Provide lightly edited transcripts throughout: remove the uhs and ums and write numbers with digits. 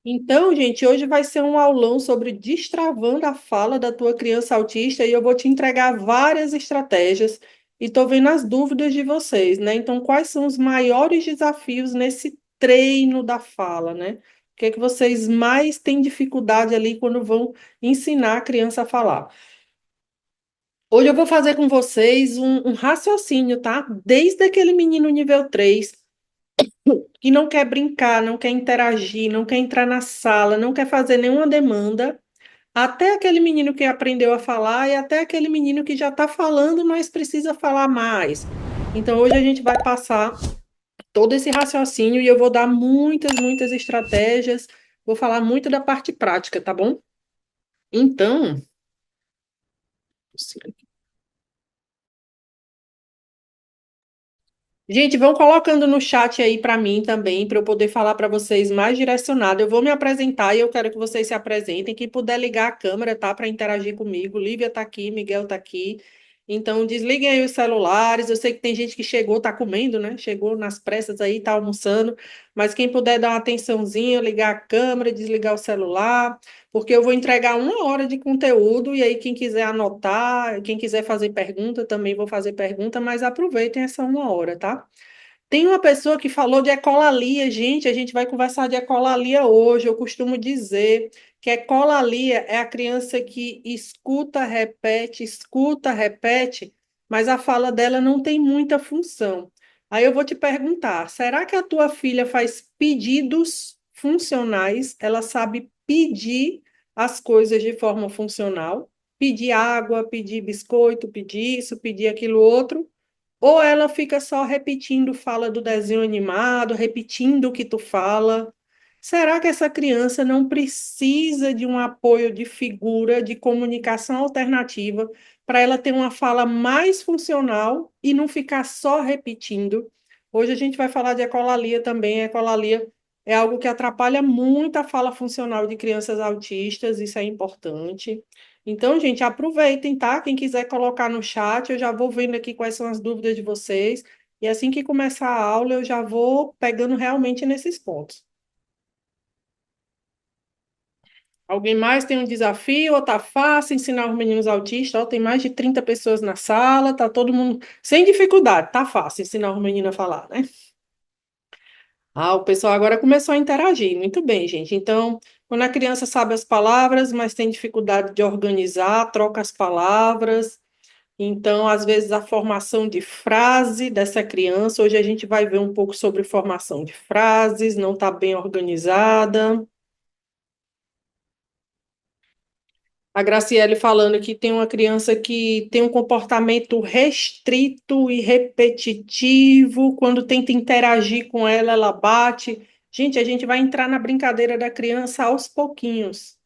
Então, gente, hoje vai ser um aulão sobre destravando a fala da tua criança autista e eu vou te entregar várias estratégias e estou vendo as dúvidas de vocês, né? Então, quais são os maiores desafios nesse treino da fala, né? O que é que vocês mais têm dificuldade ali quando vão ensinar a criança a falar? Hoje eu vou fazer com vocês um raciocínio, tá? Desde aquele menino nível 3 que não quer brincar, não quer interagir, não quer entrar na sala, não quer fazer nenhuma demanda, até aquele menino que aprendeu a falar e até aquele menino que já está falando, mas precisa falar mais. Então, hoje a gente vai passar todo esse raciocínio e eu vou dar muitas estratégias, vou falar muito da parte prática, tá bom? Então, gente, vão colocando no chat aí para mim também, para eu poder falar para vocês mais direcionado. Eu vou me apresentar e eu quero que vocês se apresentem. Quem puder ligar a câmera, tá? Para interagir comigo. Lívia tá aqui, Miguel tá aqui. Então, desliguem aí os celulares. Eu sei que tem gente que chegou, tá comendo, né? Chegou nas pressas aí, tá almoçando. Mas quem puder dar uma atençãozinha, ligar a câmera, desligar o celular, porque eu vou entregar 1 hora de conteúdo. E aí, quem quiser anotar, quem quiser fazer pergunta, também vou fazer pergunta, mas aproveitem essa 1 hora, tá? Tem uma pessoa que falou de ecolalia. Gente, a gente vai conversar de ecolalia hoje. Eu costumo dizer que ecolalia é a criança que escuta, repete, mas a fala dela não tem muita função. Aí eu vou te perguntar, será que a tua filha faz pedidos funcionais? Ela sabe pedir as coisas de forma funcional? Pedir água, pedir biscoito, pedir isso, pedir aquilo outro? Ou ela fica só repetindo fala do desenho animado, repetindo o que tu fala? Será que essa criança não precisa de um apoio de figura de comunicação alternativa para ela ter uma fala mais funcional e não ficar só repetindo? Hoje a gente vai falar de ecolalia também. A ecolalia é algo que atrapalha muito a fala funcional de crianças autistas, isso é importante. Então, gente, aproveitem, tá? Quem quiser colocar no chat, eu já vou vendo aqui quais são as dúvidas de vocês. E assim que começar a aula, eu já vou pegando realmente nesses pontos. Alguém mais tem um desafio ou tá fácil ensinar os meninos autistas? Ó, tem mais de 30 pessoas na sala, tá todo mundo sem dificuldade, tá fácil ensinar os meninos a falar, né? Ah, o pessoal agora começou a interagir. Muito bem, gente. Então, quando a criança sabe as palavras, mas tem dificuldade de organizar, troca as palavras. Então, às vezes, a formação de frase dessa criança, hoje a gente vai ver um pouco sobre formação de frases, não está bem organizada. A Graciele falando que tem uma criança que tem um comportamento restrito e repetitivo, quando tenta interagir com ela, ela bate. Gente, a gente vai entrar na brincadeira da criança aos pouquinhos.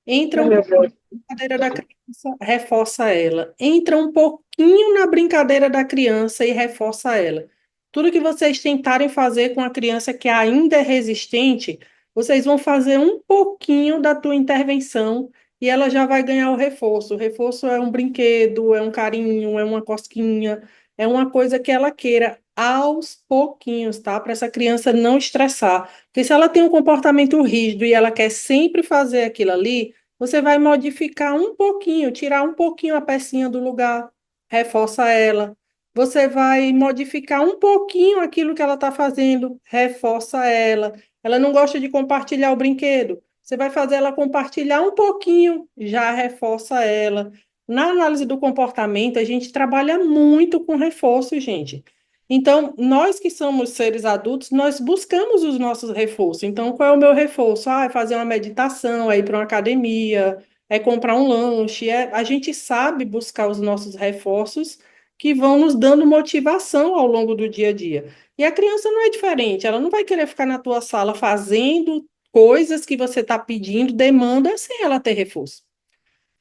Entra um pouquinho na brincadeira da criança, reforça ela. Entra um pouquinho na brincadeira da criança e reforça ela. Tudo que vocês tentarem fazer com a criança que ainda é resistente, vocês vão fazer um pouquinho da tua intervenção e ela já vai ganhar o reforço. O reforço é um brinquedo, é um carinho, é uma cosquinha, é uma coisa que ela queira aos pouquinhos, tá? Para essa criança não estressar. Porque se ela tem um comportamento rígido e ela quer sempre fazer aquilo ali, você vai modificar um pouquinho, tirar um pouquinho a pecinha do lugar, reforça ela. Você vai modificar um pouquinho aquilo que ela está fazendo, reforça ela. Ela não gosta de compartilhar o brinquedo. Você vai fazer ela compartilhar um pouquinho, já reforça ela. Na análise do comportamento, a gente trabalha muito com reforço, gente. Então, nós que somos seres adultos, nós buscamos os nossos reforços. Então, qual é o meu reforço? Ah, é fazer uma meditação, é ir para uma academia, é comprar um lanche. A gente sabe buscar os nossos reforços que vão nos dando motivação ao longo do dia a dia. E a criança não é diferente, ela não vai querer ficar na tua sala fazendo coisas que você está pedindo, demanda, sem ela ter reforço.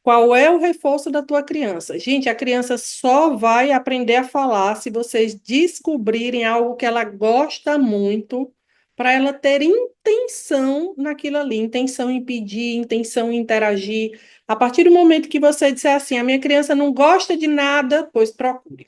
Qual é o reforço da tua criança? Gente, a criança só vai aprender a falar se vocês descobrirem algo que ela gosta muito, para ela ter intenção naquilo ali, intenção em pedir, intenção em interagir. A partir do momento que você disser assim, a minha criança não gosta de nada, pois procure.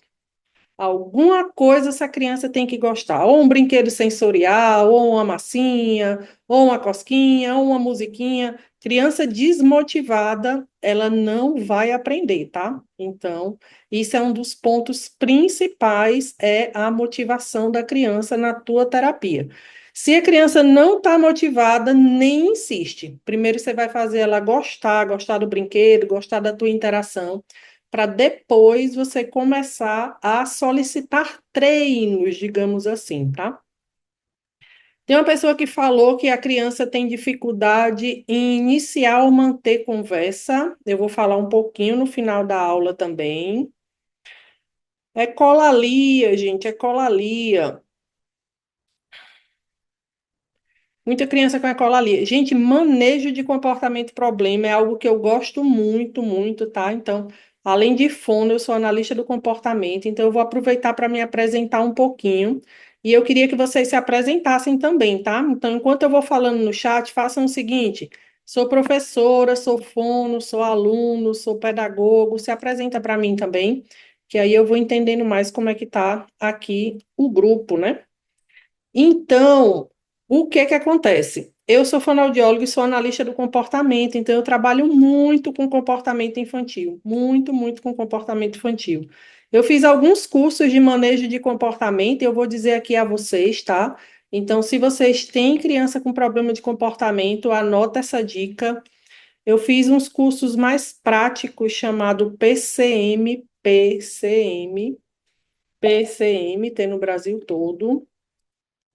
Alguma coisa essa criança tem que gostar, ou um brinquedo sensorial, ou uma massinha, ou uma cosquinha, ou uma musiquinha. Criança desmotivada, ela não vai aprender, tá? Então, isso é um dos pontos principais, é a motivação da criança na tua terapia. Se a criança não está motivada, nem insiste. Primeiro você vai fazer ela gostar, gostar do brinquedo, gostar da tua interação, para depois você começar a solicitar treinos, digamos assim, tá? Tem uma pessoa que falou que a criança tem dificuldade em iniciar ou manter conversa. Eu vou falar um pouquinho no final da aula também. É colalia, gente, é colalia. Muita criança com ecolalia. Gente, manejo de comportamento e problema é algo que eu gosto muito, muito, tá? Então, além de fono, eu sou analista do comportamento, então eu vou aproveitar para me apresentar um pouquinho. E eu queria que vocês se apresentassem também, tá? Então, enquanto eu vou falando no chat, façam o seguinte: sou professora, sou fono, sou aluno, sou pedagogo, se apresenta para mim também, que aí eu vou entendendo mais como é que tá aqui o grupo, né? Então, o que que acontece? Eu sou fonoaudióloga e sou analista do comportamento, então eu trabalho muito com comportamento infantil, muito, muito com comportamento infantil. Eu fiz alguns cursos de manejo de comportamento, e eu vou dizer aqui a vocês, tá? Então, se vocês têm criança com problema de comportamento, anota essa dica. Eu fiz uns cursos mais práticos chamado PCM, PCM, tem no Brasil todo.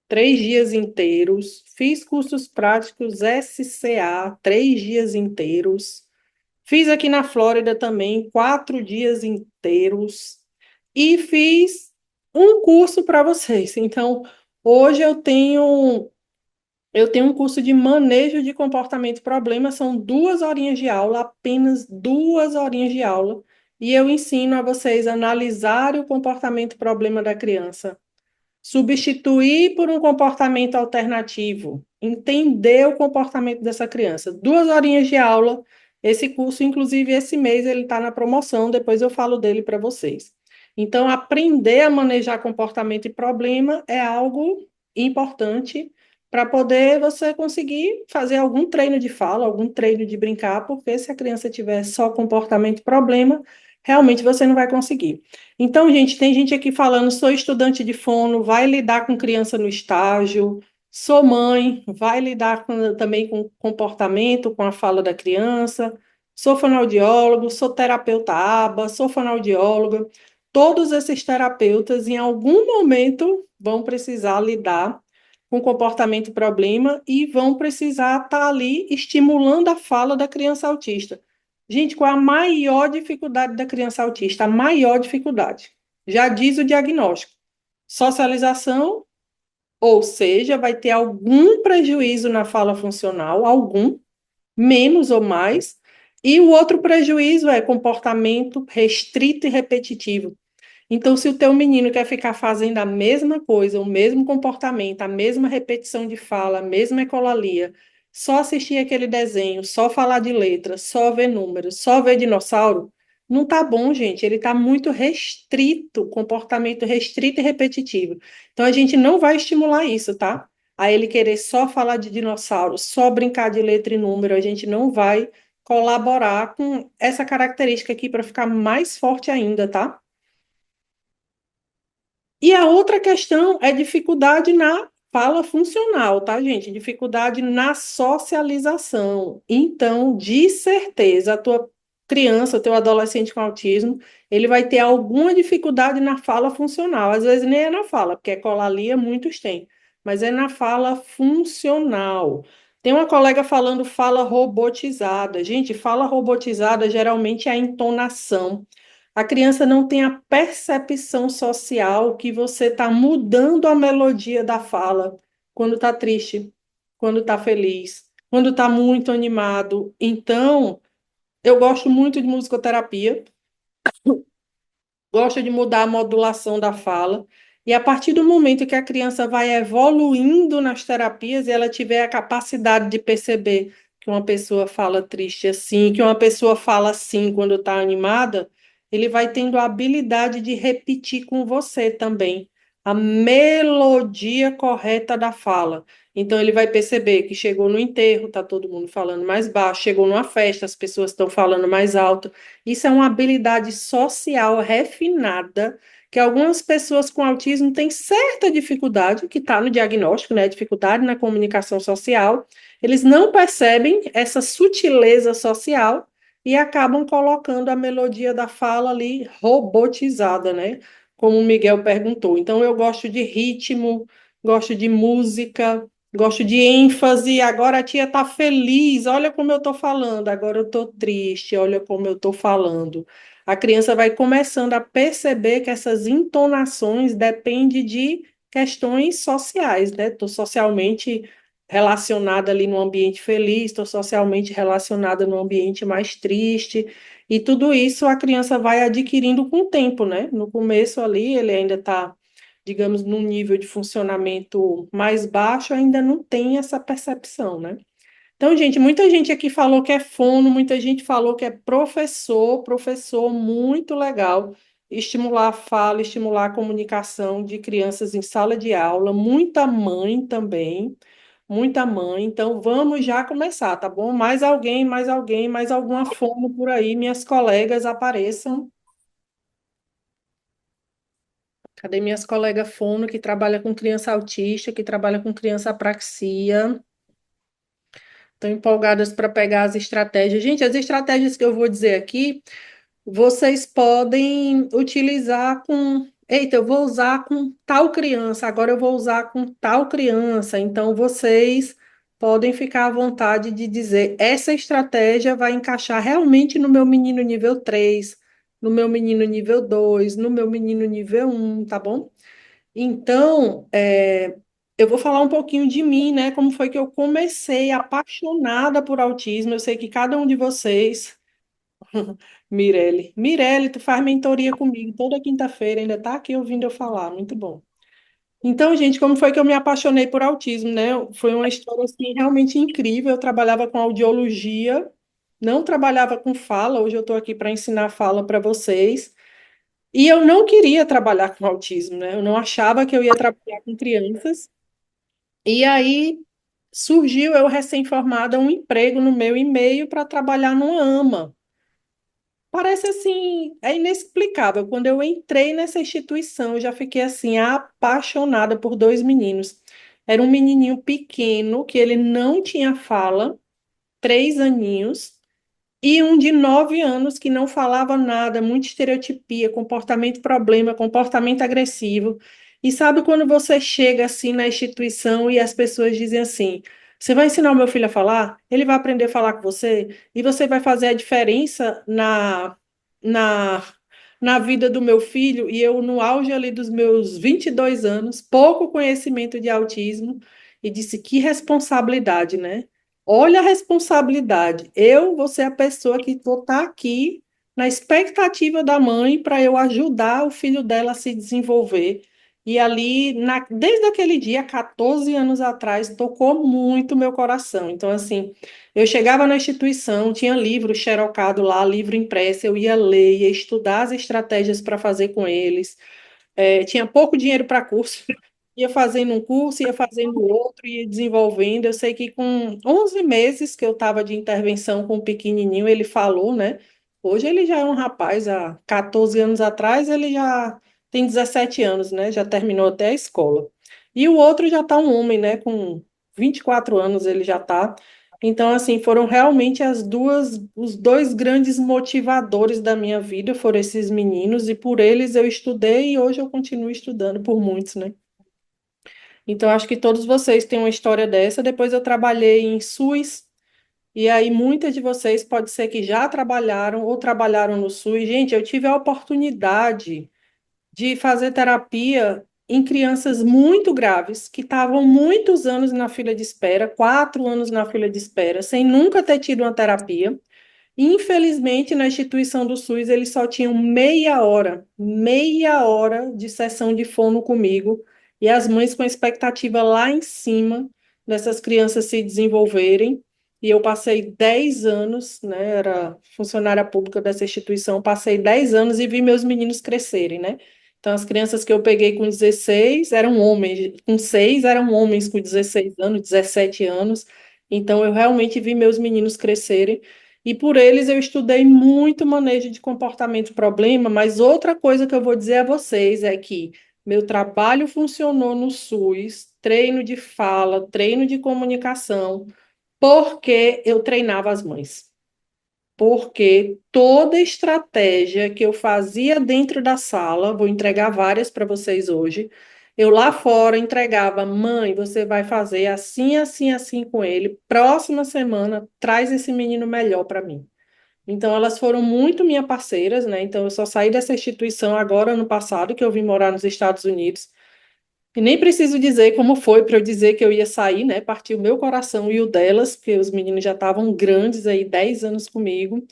3 dias inteiros. Fiz cursos práticos SCA, 3 dias inteiros. Fiz aqui na Flórida também, 4 dias inteiros. E fiz um curso para vocês. Então, hoje eu tenho um curso de manejo de comportamento e problema. São 2 horinhas de aula, apenas 2 horinhas de aula. E eu ensino a vocês a analisar o comportamento e problema da criança, substituir por um comportamento alternativo, entender o comportamento dessa criança. 2 horinhas de aula. Esse curso, inclusive, esse mês ele está na promoção, depois eu falo dele para vocês. Então, aprender a manejar comportamento e problema é algo importante para poder você conseguir fazer algum treino de fala, algum treino de brincar, porque se a criança tiver só comportamento e problema, realmente você não vai conseguir. Então, gente, tem gente aqui falando, sou estudante de fono, vai lidar com criança no estágio, sou mãe, vai lidar também com comportamento, com a fala da criança, sou fonoaudiólogo, sou terapeuta ABA, sou fonoaudióloga. Todos esses terapeutas, em algum momento, vão precisar lidar com comportamento e problema e vão precisar estar ali estimulando a fala da criança autista. Gente, qual é a maior dificuldade da criança autista? A maior dificuldade. Já diz o diagnóstico. Socialização, ou seja, vai ter algum prejuízo na fala funcional, algum, menos ou mais. E o outro prejuízo é comportamento restrito e repetitivo. Então, se o teu menino quer ficar fazendo a mesma coisa, o mesmo comportamento, a mesma repetição de fala, a mesma ecolalia, só assistir aquele desenho, só falar de letras, só ver números, só ver dinossauro, não tá bom, gente. Ele tá muito restrito, comportamento restrito e repetitivo. Então, a gente não vai estimular isso, tá? A ele querer só falar de dinossauro, só brincar de letra e número, a gente não vai colaborar com essa característica aqui para ficar mais forte ainda, tá? E a outra questão é dificuldade na fala funcional, tá, gente? Dificuldade na socialização. Então, de certeza, a tua criança, o teu adolescente com autismo, ele vai ter alguma dificuldade na fala funcional. Às vezes nem é na fala, porque ecolalia muitos têm, mas é na fala funcional. Tem uma colega falando fala robotizada. Gente, fala robotizada geralmente é a entonação. A criança não tem a percepção social que você está mudando a melodia da fala quando está triste, quando está feliz, quando está muito animado. Então, eu gosto muito de musicoterapia, gosto de mudar a modulação da fala. E a partir do momento que a criança vai evoluindo nas terapias e ela tiver a capacidade de perceber que uma pessoa fala triste assim, que uma pessoa fala assim quando está animada, ele vai tendo a habilidade de repetir com você também a melodia correta da fala. Então ele vai perceber que chegou no enterro, tá todo mundo falando mais baixo, chegou numa festa, as pessoas estão falando mais alto. Isso é uma habilidade social refinada que algumas pessoas com autismo têm certa dificuldade, que está no diagnóstico, né? Dificuldade na comunicação social. Eles não percebem essa sutileza social e acabam colocando a melodia da fala ali robotizada, né? Como o Miguel perguntou. Então, eu gosto de ritmo, gosto de música, gosto de ênfase. Agora a tia está feliz, olha como eu estou falando. Agora eu estou triste, olha como eu estou falando. A criança vai começando a perceber que essas entonações dependem de questões sociais, né? Estou socialmente relacionada ali no ambiente feliz, estou socialmente relacionada no ambiente mais triste, e tudo isso a criança vai adquirindo com o tempo, né? No começo ali, ele ainda está, digamos, num nível de funcionamento mais baixo, ainda não tem essa percepção, né? Então, gente, muita gente aqui falou que é fono, muita gente falou que é professor, professor, muito legal. Estimular a fala, estimular a comunicação de crianças em sala de aula, muita mãe também, muita mãe. Então, vamos já começar, tá bom? Mais alguém, mais alguém, mais alguma fono por aí, minhas colegas apareçam. Cadê minhas colegas fono que trabalha com criança autista, que trabalha com criança apraxia? Estão empolgadas para pegar as estratégias. Gente, as estratégias que eu vou dizer aqui, vocês podem utilizar com. Eita, eu vou usar com tal criança, agora eu vou usar com tal criança. Então, vocês podem ficar à vontade de dizer: essa estratégia vai encaixar realmente no meu menino nível 3, no meu menino nível 2, no meu menino nível 1, tá bom? Então, eu vou falar um pouquinho de mim, né? Como foi que eu comecei apaixonada por autismo. Eu sei que cada um de vocês, Mirelle, tu faz mentoria comigo toda quinta-feira, ainda tá aqui ouvindo eu falar, muito bom. Então, gente, como foi que eu me apaixonei por autismo, né? Foi uma história assim realmente incrível. Eu trabalhava com audiologia, não trabalhava com fala. Hoje eu estou aqui para ensinar fala para vocês. E eu não queria trabalhar com autismo, né? Eu não achava que eu ia trabalhar com crianças. E aí surgiu, eu recém-formada, um emprego no meu e-mail para trabalhar numa AMA. Parece assim, é inexplicável. Quando eu entrei nessa instituição, eu já fiquei assim, apaixonada por dois meninos. Era um menininho pequeno, que ele não tinha fala, 3 aninhos, e um de 9 anos que não falava nada, muita estereotipia, comportamento problema, comportamento agressivo. E sabe quando você chega assim na instituição e as pessoas dizem assim: você vai ensinar o meu filho a falar? Ele vai aprender a falar com você? E você vai fazer a diferença na, na vida do meu filho? E eu, no auge ali dos meus 22 anos, pouco conhecimento de autismo, e disse: que responsabilidade, né? Olha a responsabilidade. Eu vou ser a pessoa que vou estar aqui na expectativa da mãe para eu ajudar o filho dela a se desenvolver. E ali, desde aquele dia, 14 anos atrás, tocou muito meu coração. Então, assim, eu chegava na instituição, tinha livro xerocado lá, livro impresso, eu ia ler, ia estudar as estratégias para fazer com eles. Tinha pouco dinheiro para curso, ia fazendo um curso, ia fazendo outro, ia desenvolvendo. Eu sei que com 11 meses que eu estava de intervenção com o pequenininho, ele falou, né? Hoje ele já é um rapaz, há 14 anos atrás ele já tem 17 anos, né? Já terminou até a escola. E o outro já está um homem, né? Com 24 anos ele já está. Então, assim, foram realmente os dois grandes motivadores da minha vida, foram esses meninos, e por eles eu estudei e hoje eu continuo estudando por muitos, né? Então, acho que todos vocês têm uma história dessa. Depois eu trabalhei em SUS, e aí muitas de vocês pode ser que já trabalharam ou trabalharam no SUS. Gente, eu tive a oportunidade de fazer terapia em crianças muito graves, que estavam muitos anos na fila de espera, 4 anos na fila de espera, sem nunca ter tido uma terapia. Infelizmente, na instituição do SUS, eles só tinham meia hora de sessão de fono comigo, e as mães com expectativa lá em cima dessas crianças se desenvolverem. e eu passei 10 anos, né, era funcionária pública dessa instituição, passei 10 anos e vi meus meninos crescerem, né? Então, as crianças que eu peguei com 16 eram homens, com 6 eram homens com 16 anos, 17 anos. Então, eu realmente vi meus meninos crescerem. E por eles eu estudei muito manejo de comportamento problema, mas outra coisa que eu vou dizer a vocês é que meu trabalho funcionou no SUS, treino de fala, treino de comunicação, porque eu treinava as mães. Porque toda estratégia que eu fazia dentro da sala, vou entregar várias para vocês hoje, eu lá fora entregava, mãe, você vai fazer assim, assim, assim com ele. Próxima semana, traz esse menino melhor para mim. Então, elas foram muito minhas parceiras, né? Então, eu só saí dessa instituição agora, ano passado, que eu vim morar nos Estados Unidos. E nem preciso dizer como foi para eu dizer que eu ia sair, né? Partiu o meu coração e o delas, porque os meninos já estavam grandes aí, 10 anos comigo,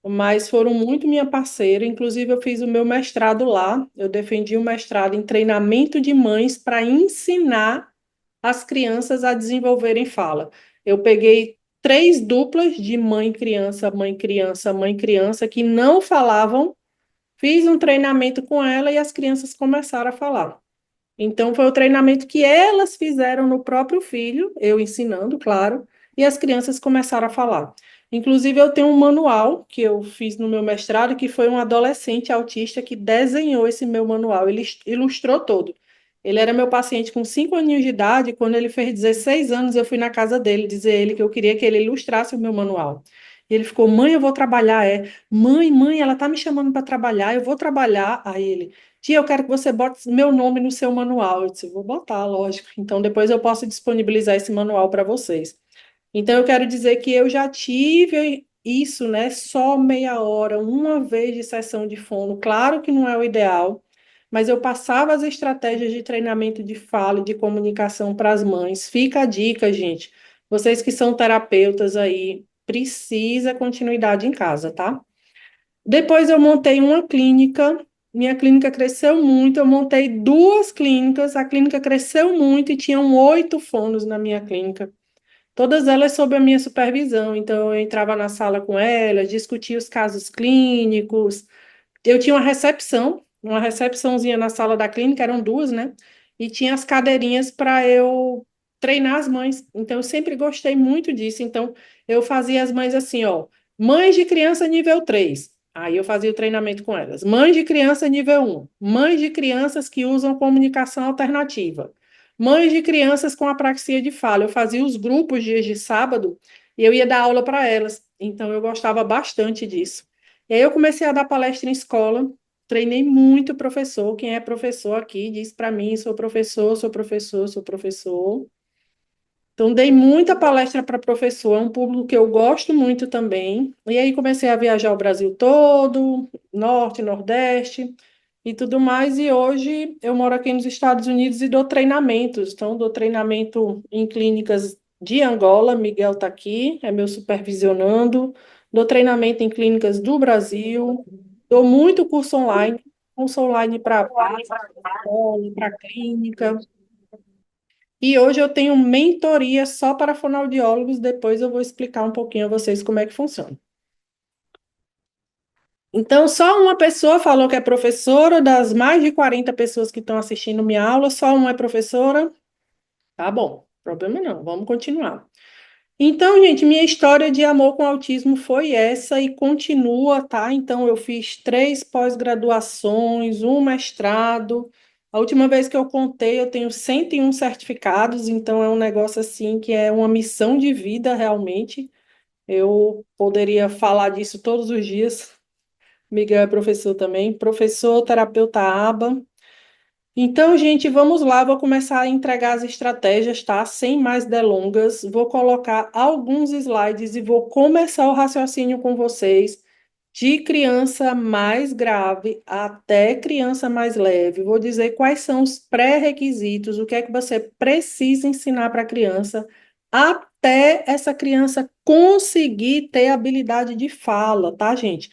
mas foram muito minha parceira. Inclusive, eu fiz o meu mestrado lá. Eu defendi o mestrado em treinamento de mães para ensinar as crianças a desenvolverem fala. Eu peguei três duplas de mãe, criança, mãe, criança, mãe, criança, que não falavam, fiz um treinamento com ela e as crianças começaram a falar. Então, foi o treinamento que elas fizeram no próprio filho, eu ensinando, claro, e as crianças começaram a falar. Inclusive, eu tenho um manual que eu fiz no meu mestrado, que foi um adolescente autista que desenhou esse meu manual, ele ilustrou todo. Ele era meu paciente com 5 aninhos de idade, quando ele fez 16 anos, eu fui na casa dele dizer a ele que eu queria que ele ilustrasse o meu manual. E ele ficou, mãe, eu vou trabalhar, é. Mãe, ela tá me chamando para trabalhar, eu vou trabalhar. Aí ele, tia, eu quero que você bote meu nome no seu manual. Eu disse, vou botar, lógico. Então, depois eu posso disponibilizar esse manual para vocês. Então, eu quero dizer que eu já tive isso, né? Só meia hora, uma vez de sessão de fono. Claro que não é o ideal, mas eu passava as estratégias de treinamento de fala e de comunicação para as mães. Fica a dica, gente. Vocês que são terapeutas aí, precisa continuidade em casa, tá? Depois eu montei uma clínica, minha clínica cresceu muito, eu montei duas clínicas, a clínica cresceu muito e tinham 8 fonos na minha clínica, todas elas sob a minha supervisão. Então eu entrava na sala com elas, discutia os casos clínicos, eu tinha uma recepçãozinha na sala da clínica, eram duas, né? E tinha as cadeirinhas para eu treinar as mães. Então, eu sempre gostei muito disso. Então, eu fazia as mães assim, ó, mães de criança nível 3. Aí eu fazia o treinamento com elas. Mães de criança nível 1. Mães de crianças que usam comunicação alternativa. Mães de crianças com apraxia de fala. Eu fazia os grupos dias de sábado e eu ia dar aula para elas. Então, eu gostava bastante disso. E aí eu comecei a dar palestra em escola, treinei muito professor. Quem é professor aqui diz para mim: sou professor, sou professor, sou professor. Então, dei muita palestra para professor, é um público que eu gosto muito também. E aí comecei a viajar o Brasil todo, norte, nordeste e tudo mais. E hoje eu moro aqui nos Estados Unidos e dou treinamentos. Então, dou treinamento em clínicas de Angola, Miguel está aqui, é meu supervisionando. Dou treinamento em clínicas do Brasil. Dou muito curso online para escola, para clínica. E hoje eu tenho mentoria só para fonoaudiólogos, depois eu vou explicar um pouquinho a vocês como é que funciona. Então, só uma pessoa falou que é professora, das mais de 40 pessoas que estão assistindo minha aula, só uma é professora. Tá bom, problema não, vamos continuar. Então, gente, minha história de amor com autismo foi essa e continua, tá? Então, eu fiz 3 pós-graduações, um mestrado. A última vez que eu contei, eu tenho 101 certificados, então é um negócio assim que é uma missão de vida realmente. Eu poderia falar disso todos os dias. Miguel é professor também, professor, terapeuta ABA. Então, gente, vamos lá. Vou começar a entregar as estratégias, tá? Sem mais delongas. Vou colocar alguns slides e vou começar o raciocínio com vocês, de criança mais grave até criança mais leve. Vou dizer quais são os pré-requisitos, o que é que você precisa ensinar para a criança, até essa criança conseguir ter habilidade de fala, tá, gente?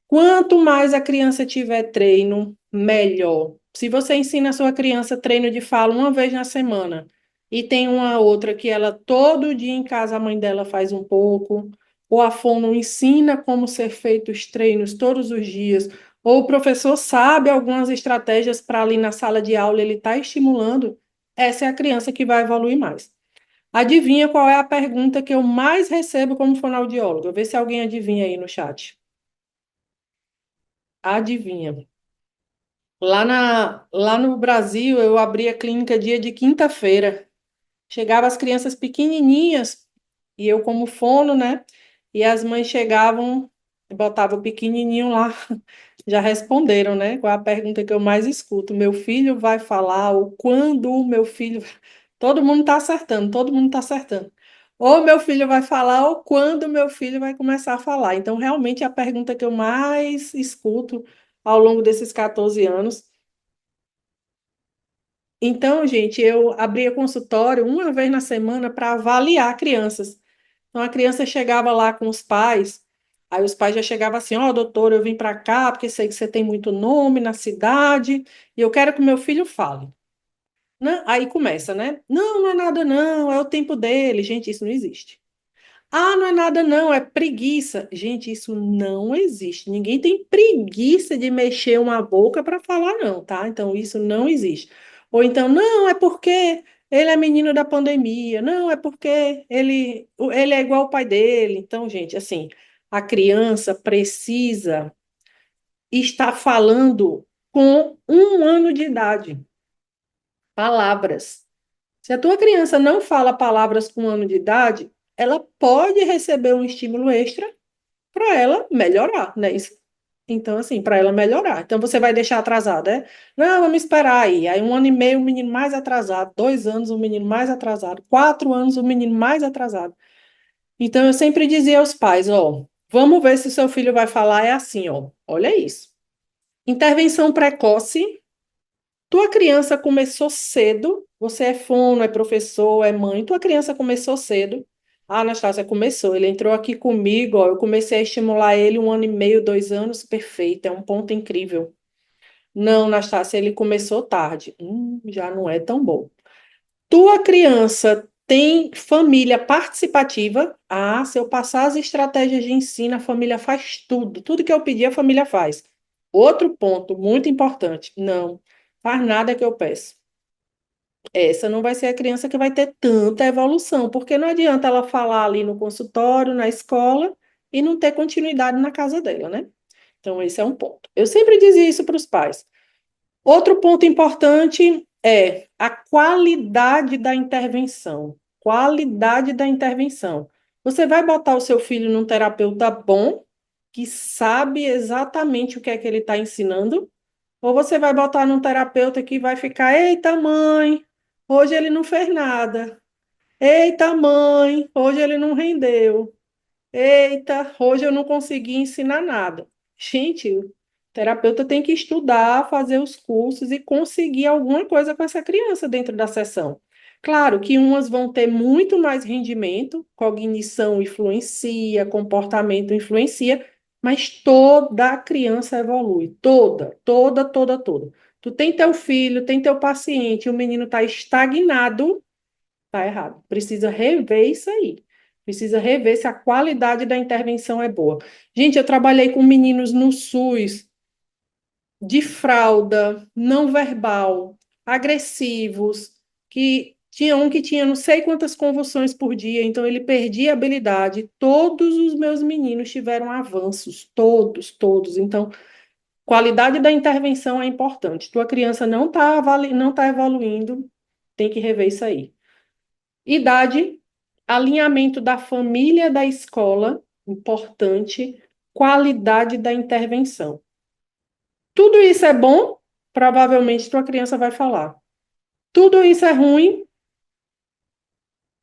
Quanto mais a criança tiver treino, melhor. Se você ensina a sua criança treino de fala uma vez na semana e tem uma outra que ela todo dia em casa a mãe dela faz um pouco, ou a fono ensina como ser feitos os treinos todos os dias, ou o professor sabe algumas estratégias para ali na sala de aula ele está estimulando, essa é a criança que vai evoluir mais. Adivinha qual é a pergunta que eu mais recebo como fonoaudióloga? Vê se alguém adivinha aí no chat. Adivinha. Lá no Brasil, eu abri a clínica dia de quinta-feira. Chegava as crianças pequenininhas, e eu como fono, né? E as mães chegavam, botavam o pequenininho lá. Já responderam, né? Qual é a pergunta que eu mais escuto? Meu filho vai falar, ou quando o meu filho. Todo mundo está acertando, todo mundo está acertando. Ou meu filho vai falar, ou quando meu filho vai começar a falar. Então, realmente, é a pergunta que eu mais escuto ao longo desses 14 anos. Então, gente, eu abria consultório uma vez na semana para avaliar crianças. Então, a criança chegava lá com os pais, aí os pais já chegavam assim: Ó, doutor, eu vim para cá porque sei que você tem muito nome na cidade e eu quero que meu filho fale. Né? Aí começa, né? Não, não é nada, não, é o tempo dele. Gente, isso não existe. Ah, não é nada, não, é preguiça. Gente, isso não existe. Ninguém tem preguiça de mexer uma boca para falar, não, tá? Então, isso não existe. Ou então, não, é porque ele é menino da pandemia. Não, é porque ele é igual ao pai dele. Então, gente, assim, a criança precisa estar falando com 1 ano de idade. Palavras. Se a tua criança não fala palavras com 1 ano de idade, ela pode receber um estímulo extra para ela melhorar, né? Isso. Então, assim, para ela melhorar. Então, você vai deixar atrasado, é? Não, vamos esperar aí. Aí, 1 ano e meio, o menino mais atrasado. 2 anos, o menino mais atrasado. 4 anos, o menino mais atrasado. Então, eu sempre dizia aos pais, ó, vamos ver se seu filho vai falar. É assim, ó. Olha isso. Intervenção precoce. Tua criança começou cedo. Você é fono, é professor, é mãe. Tua criança começou cedo. Ah, Anastácia, começou. Ele entrou aqui comigo, ó, eu comecei a estimular ele 1 ano e meio, 2 anos. Perfeito, é um ponto incrível. Não, Anastácia, ele começou tarde. Já não é tão bom. Tua criança tem família participativa? Ah, se eu passar as estratégias de ensino, a família faz tudo. Tudo que eu pedir, a família faz. Outro ponto muito importante. Não, faz nada que eu peço. Essa não vai ser a criança que vai ter tanta evolução, porque não adianta ela falar ali no consultório, na escola, e não ter continuidade na casa dela, né? Então, esse é um ponto. Eu sempre dizia isso para os pais. Outro ponto importante é a qualidade da intervenção. Qualidade da intervenção. Você vai botar o seu filho num terapeuta bom, que sabe exatamente o que é que ele está ensinando, ou você vai botar num terapeuta que vai ficar: eita, mãe, hoje ele não fez nada. Eita, mãe, hoje ele não rendeu. Eita, hoje eu não consegui ensinar nada. Gente, o terapeuta tem que estudar, fazer os cursos e conseguir alguma coisa com essa criança dentro da sessão. Claro que umas vão ter muito mais rendimento, cognição influencia, comportamento influencia, mas toda criança evolui, toda, toda, toda, toda. Tu tem teu filho, tem teu paciente, o menino está estagnado. Tá errado. Precisa rever isso aí. Precisa rever se a qualidade da intervenção é boa. Gente, eu trabalhei com meninos no SUS de fralda, não verbal, agressivos, que tinha um que tinha não sei quantas convulsões por dia, então ele perdia a habilidade. Todos os meus meninos tiveram avanços, todos, todos. Então, qualidade da intervenção é importante. Tua criança não tá evoluindo, tem que rever isso aí. Idade, alinhamento da família da escola, importante, qualidade da intervenção. Tudo isso é bom? Provavelmente tua criança vai falar. Tudo isso é ruim?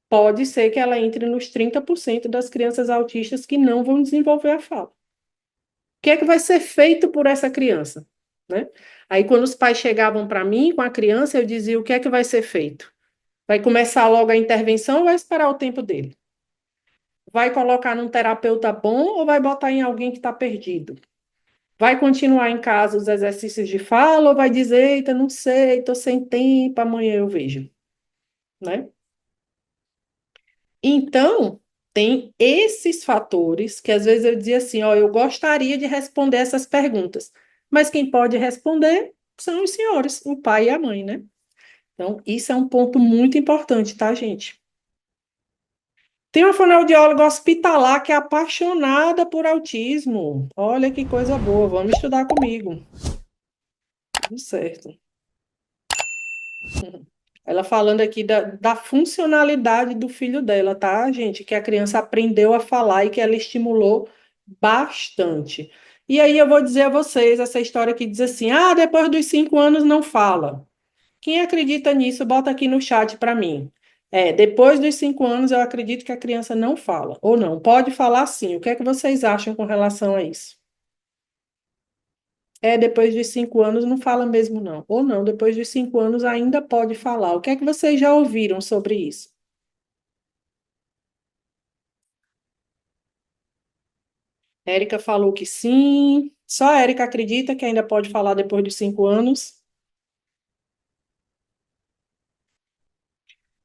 Pode ser que ela entre nos 30% das crianças autistas que não vão desenvolver a fala. O que é que vai ser feito por essa criança? Né? Aí, quando os pais chegavam para mim com a criança, eu dizia: o que é que vai ser feito? Vai começar logo a intervenção ou vai esperar o tempo dele? Vai colocar num terapeuta bom ou vai botar em alguém que está perdido? Vai continuar em casa os exercícios de fala ou vai dizer: eita, não sei, estou sem tempo, amanhã eu vejo, né? Então, tem esses fatores que às vezes eu dizia assim, ó, eu gostaria de responder essas perguntas, mas quem pode responder são os senhores, o pai e a mãe, né? Então, isso é um ponto muito importante, tá, gente? Tem uma fonoaudióloga hospitalar que é apaixonada por autismo. Olha que coisa boa, vamos estudar comigo. Tudo certo. Ela falando aqui da funcionalidade do filho dela, tá, gente? Que a criança aprendeu a falar e que ela estimulou bastante. E aí eu vou dizer a vocês essa história que diz assim: ah, depois dos 5 anos não fala. Quem acredita nisso, bota aqui no chat para mim. É, depois dos 5 anos, eu acredito que a criança não fala. Ou não, pode falar sim. O que é que vocês acham com relação a isso? É, depois dos 5 anos não fala mesmo, não. Ou não, depois dos 5 anos ainda pode falar. O que é que vocês já ouviram sobre isso? Érica falou que sim. Só a Érica acredita que ainda pode falar depois dos 5 anos.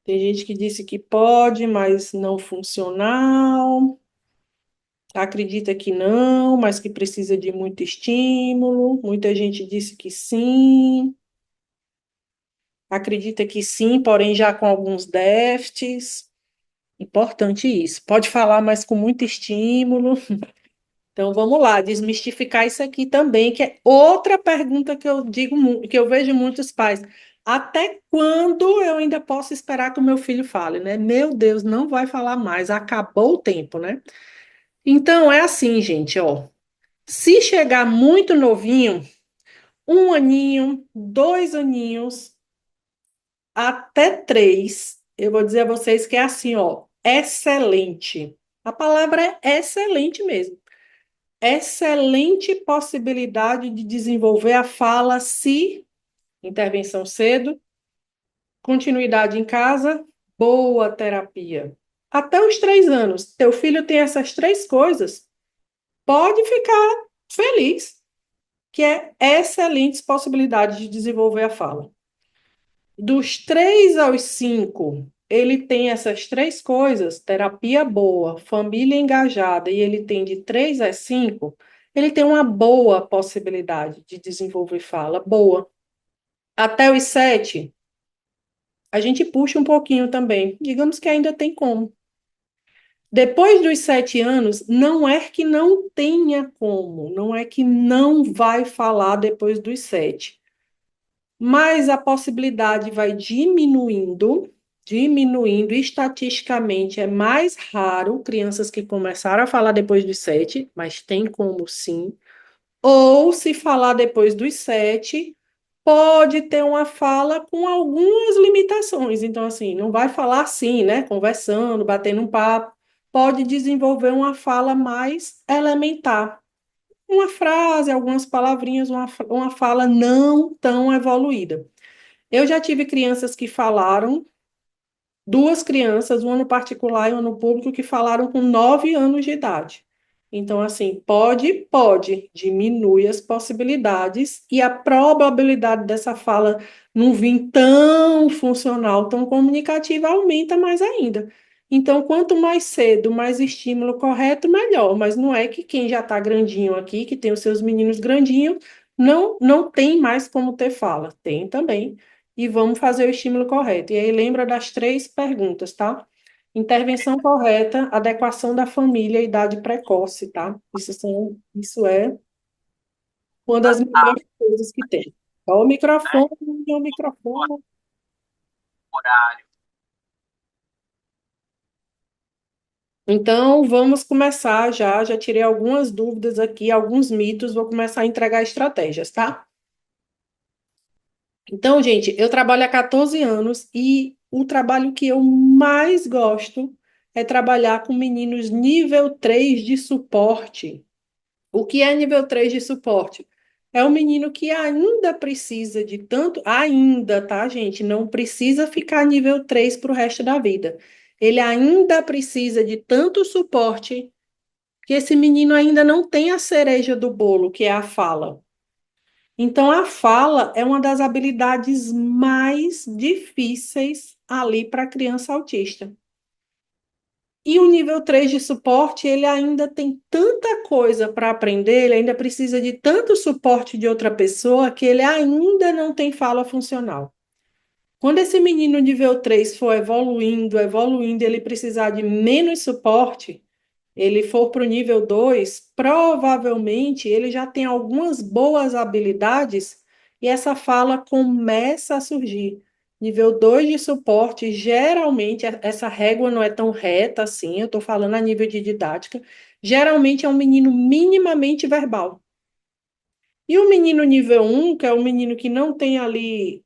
Tem gente que disse que pode, mas não funcional. Acredita que não, mas que precisa de muito estímulo. Muita gente disse que sim. Acredita que sim, porém já com alguns déficits. Importante isso. Pode falar, mas com muito estímulo. Então vamos lá, desmistificar isso aqui também, que é outra pergunta que eu digo, que eu vejo muitos pais. Até quando eu ainda posso esperar que o meu filho fale, né? Meu Deus, não vai falar mais, acabou o tempo, né? Então é assim, gente, ó. Se chegar muito novinho, 1 aninho, 2 aninhos, até 3, eu vou dizer a vocês que é assim, ó, excelente. A palavra é excelente mesmo. Excelente possibilidade de desenvolver a fala se intervenção cedo, continuidade em casa, boa terapia. Até os 3 anos, teu filho tem essas três coisas, pode ficar feliz, que é excelentes possibilidades de desenvolver a fala. Dos 3 aos 5, ele tem essas três coisas, terapia boa, família engajada, e ele tem de 3 a 5, ele tem uma boa possibilidade de desenvolver fala, boa. Até os 7, a gente puxa um pouquinho também, digamos que ainda tem como. Depois dos 7 anos, não é que não tenha como, não é que não vai falar depois dos 7, mas a possibilidade vai diminuindo, diminuindo, estatisticamente é mais raro crianças que começaram a falar depois dos 7, mas tem como sim. Ou se falar depois dos 7, pode ter uma fala com algumas limitações. Então, assim, não vai falar assim, né? Conversando, batendo um papo. Pode desenvolver uma fala mais elementar. Uma frase, algumas palavrinhas, uma fala não tão evoluída. Eu já tive crianças que falaram, duas crianças, uma no particular e uma no público, que falaram com 9 anos de idade. Então, assim, pode, diminui as possibilidades e a probabilidade dessa fala não vir tão funcional, tão comunicativa, aumenta mais ainda. Então, quanto mais cedo, mais estímulo correto, melhor. Mas não é que quem já está grandinho aqui, que tem os seus meninos grandinhos, não tem mais como ter fala. Tem também, e vamos fazer o estímulo correto. E aí lembra das três perguntas, tá? Intervenção correta, adequação da família, idade precoce, tá? Isso é uma das melhores coisas que tem. Ó, o microfone. Então, vamos começar já. Já tirei algumas dúvidas aqui, alguns mitos, vou começar a entregar estratégias, tá? Então, gente, eu trabalho há 14 anos e o trabalho que eu mais gosto é trabalhar com meninos nível 3 de suporte. O que é nível 3 de suporte? É um menino que ainda precisa de tanto, ainda, tá, gente? Não precisa ficar nível 3 para o resto da vida. Ele ainda precisa de tanto suporte que esse menino ainda não tem a cereja do bolo, que é a fala. Então, a fala é uma das habilidades mais difíceis ali para a criança autista. E o nível 3 de suporte, ele ainda tem tanta coisa para aprender, ele ainda precisa de tanto suporte de outra pessoa que ele ainda não tem fala funcional. Quando esse menino nível 3 for evoluindo, evoluindo, ele precisar de menos suporte, ele for para o nível 2, provavelmente ele já tem algumas boas habilidades e essa fala começa a surgir. Nível 2 de suporte, geralmente, essa régua não é tão reta assim, eu estou falando a nível de didática, geralmente é um menino minimamente verbal. E o menino nível um, que é o menino que não tem ali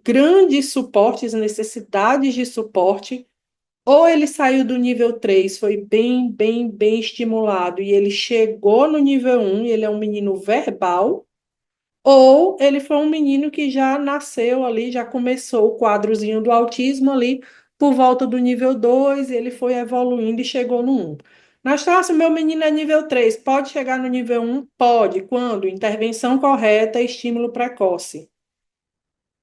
grandes suportes, necessidades de suporte, ou ele saiu do nível 3, foi bem estimulado, e ele chegou no nível um, e ele é um menino verbal, ou ele foi um menino que já nasceu ali, já começou o quadrozinho do autismo ali, por volta do nível 2, e ele foi evoluindo e chegou no um. Nastácio, meu menino é nível 3, pode chegar no nível um? Pode. Quando? Intervenção correta, estímulo precoce.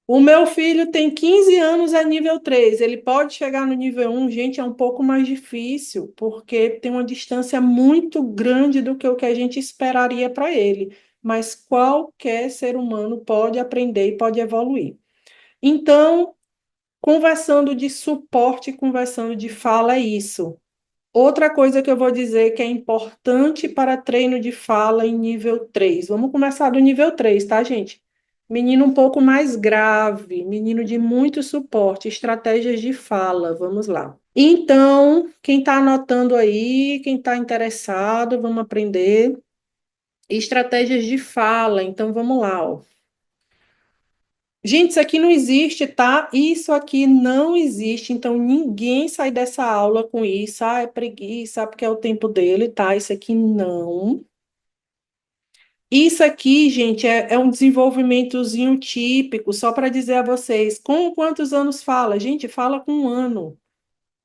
O meu filho tem 15 anos, é nível 3. Ele pode chegar no nível um, gente, é um pouco mais difícil, porque tem uma distância muito grande do que o que a gente esperaria para ele. Mas qualquer ser humano pode aprender e pode evoluir. Então, conversando de suporte, conversando de fala, é isso. Outra coisa que eu vou dizer que é importante para treino de fala em nível 3. Vamos começar do nível 3, tá, gente? Menino um pouco mais grave, menino de muito suporte, estratégias de fala. Vamos lá. Então, quem está anotando aí, quem está interessado, vamos aprender estratégias de fala. Então, vamos lá, ó. Gente, isso aqui não existe, tá? Isso aqui não existe, então ninguém sai dessa aula com isso. Ah, é preguiça, porque é o tempo dele, tá? Isso aqui não. Isso aqui, gente, é um desenvolvimentozinho típico, só para dizer a vocês, com quantos anos fala? Gente, fala com um ano.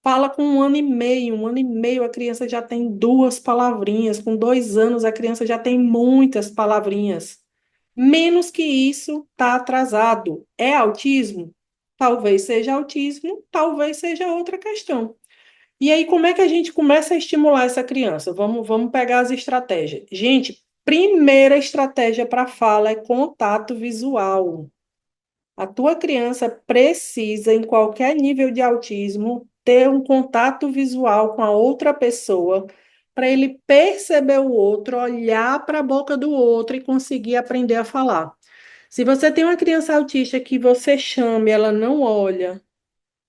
Fala com um ano e meio a criança já tem duas palavrinhas, com 2 anos a criança já tem muitas palavrinhas. Menos que isso, está atrasado. É autismo? Talvez seja autismo, talvez seja outra questão. E aí, como é que a gente começa a estimular essa criança? Vamos pegar as estratégias. Gente, primeira estratégia para fala é contato visual. A tua criança precisa, em qualquer nível de autismo, ter um contato visual com a outra pessoa para ele perceber o outro, olhar para a boca do outro e conseguir aprender a falar. Se você tem uma criança autista que você chama e ela não olha,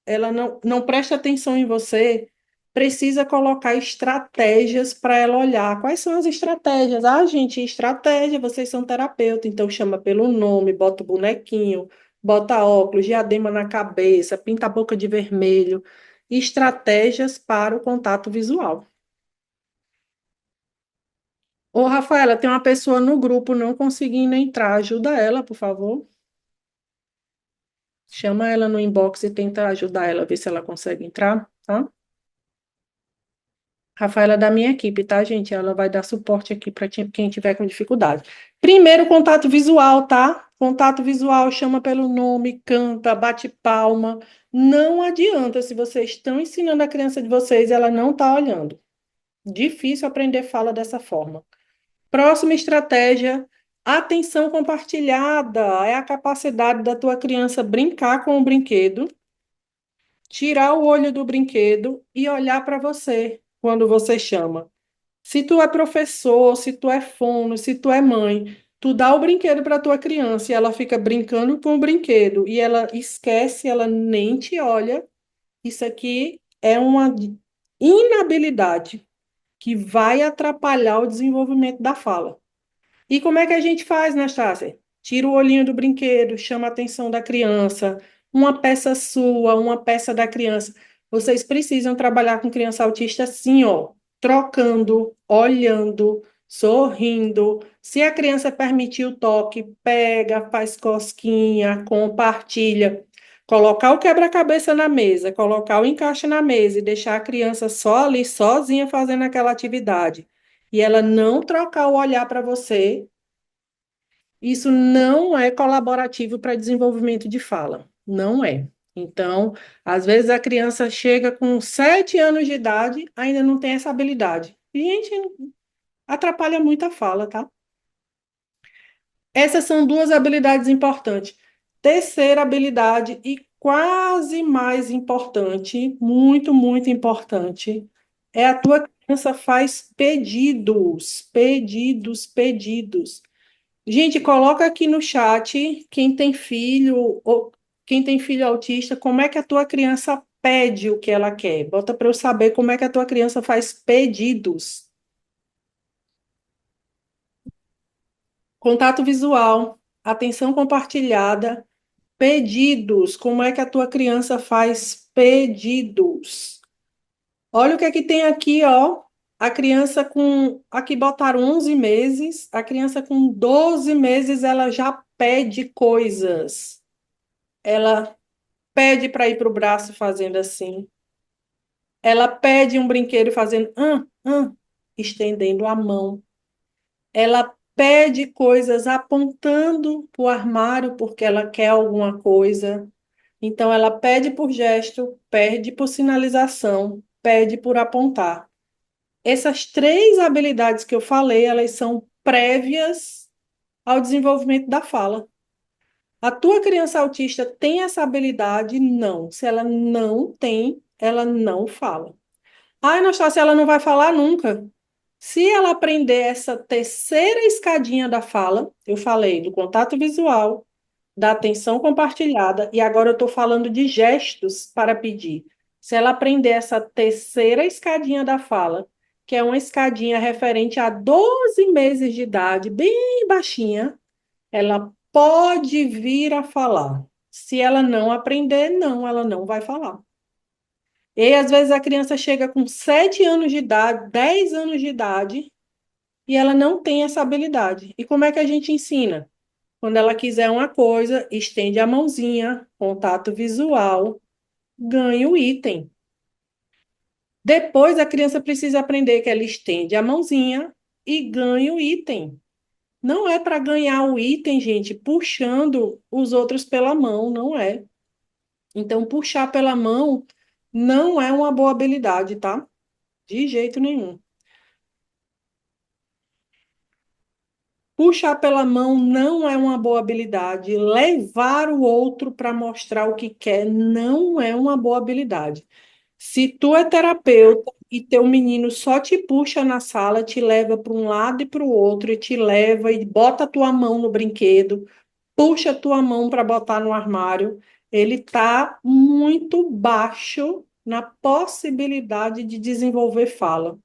ela não presta atenção em você, precisa colocar estratégias para ela olhar. Quais são as estratégias? Ah, gente, estratégia, vocês são terapeuta, então chama pelo nome, bota o bonequinho, bota óculos, diadema na cabeça, pinta a boca de vermelho. Estratégias para o contato visual. Ô, Rafaela, tem uma pessoa no grupo não conseguindo entrar. Ajuda ela, por favor. Chama ela no inbox e tenta ajudar ela, ver se ela consegue entrar, tá? Rafaela é da minha equipe, tá, gente? Ela vai dar suporte aqui para quem tiver com dificuldade. Primeiro, contato visual, tá? Contato visual, chama pelo nome, canta, bate palma. Não adianta se vocês estão ensinando a criança de vocês e ela não está olhando. Difícil aprender fala dessa forma. Próxima estratégia, atenção compartilhada. É a capacidade da tua criança brincar com o brinquedo, tirar o olho do brinquedo e olhar para você quando você chama. Se tu é professor, se tu é fono, se tu é mãe, tu dá o brinquedo para tua criança e ela fica brincando com o brinquedo e ela esquece, ela nem te olha. Isso aqui é uma inabilidade que vai atrapalhar o desenvolvimento da fala. E como é que a gente faz, Nastácia? Tira o olhinho do brinquedo, chama a atenção da criança, uma peça sua, uma peça da criança. Vocês precisam trabalhar com criança autista assim, ó, trocando, olhando, sorrindo. Se a criança permitir o toque, pega, faz cosquinha, compartilha. Colocar o quebra-cabeça na mesa, colocar o encaixe na mesa e deixar a criança só ali, sozinha, fazendo aquela atividade e ela não trocar o olhar para você, isso não é colaborativo para desenvolvimento de fala. Não é. Então, às vezes a criança chega com 7 anos de idade, ainda não tem essa habilidade. E, gente, atrapalha muito a fala, tá? Essas são duas habilidades importantes. Terceira habilidade e quase mais importante, muito, muito importante, é a tua criança faz pedidos, pedidos, pedidos. Gente, coloca aqui no chat quem tem filho ou quem tem filho autista, como é que a tua criança pede o que ela quer? Bota para eu saber como é que a tua criança faz pedidos. Contato visual, atenção compartilhada, pedidos. Como é que a tua criança faz pedidos? Olha o que é que tem aqui, ó. A criança com. Aqui botaram 11 meses. A criança com 12 meses, ela já pede coisas. Ela pede para ir para o braço fazendo assim. Ela pede um brinquedo fazendo estendendo a mão. Ela pede coisas apontando para o armário porque ela quer alguma coisa. Então, ela pede por gesto, pede por sinalização, pede por apontar. Essas três habilidades que eu falei, elas são prévias ao desenvolvimento da fala. A tua criança autista tem essa habilidade? Não. Se ela não tem, ela não fala. Ah, Anastácia, ela não vai falar nunca. Se ela aprender essa terceira escadinha da fala, eu falei do contato visual, da atenção compartilhada, e agora eu estou falando de gestos para pedir. Se ela aprender essa terceira escadinha da fala, que é uma escadinha referente a 12 meses de idade, bem baixinha, ela pode vir a falar. Se ela não aprender, não, ela não vai falar. E às vezes a criança chega com 7 anos de idade, 10 anos de idade, e ela não tem essa habilidade. E como é que a gente ensina? Quando ela quiser uma coisa, estende a mãozinha, contato visual, ganha o item. Depois a criança precisa aprender que ela estende a mãozinha e ganha o item. Não é para ganhar o item, gente, puxando os outros pela mão, não é. Então, puxar pela mão não é uma boa habilidade, tá? De jeito nenhum. Puxar pela mão não é uma boa habilidade. Levar o outro para mostrar o que quer não é uma boa habilidade. Se tu é terapeuta e teu menino só te puxa na sala, te leva para um lado e para o outro, e te leva e bota a tua mão no brinquedo, puxa a tua mão para botar no armário, ele está muito baixo na possibilidade de desenvolver fala.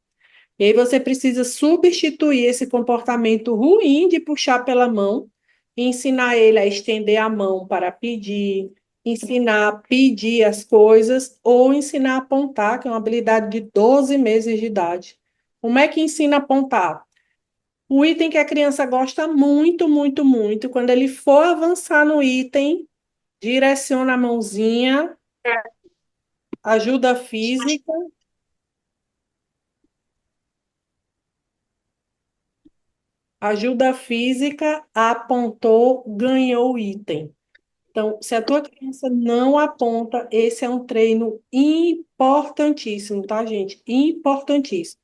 E aí você precisa substituir esse comportamento ruim de puxar pela mão e ensinar ele a estender a mão para pedir, ensinar a pedir as coisas ou ensinar a apontar, que é uma habilidade de 12 meses de idade. Como é que ensina a apontar? O item que a criança gosta muito, muito, muito, quando ele for avançar no item, direciona a mãozinha, ajuda física, ajuda física, apontou, ganhou o item. Então, se a tua criança não aponta, esse é um treino importantíssimo, tá, gente? Importantíssimo.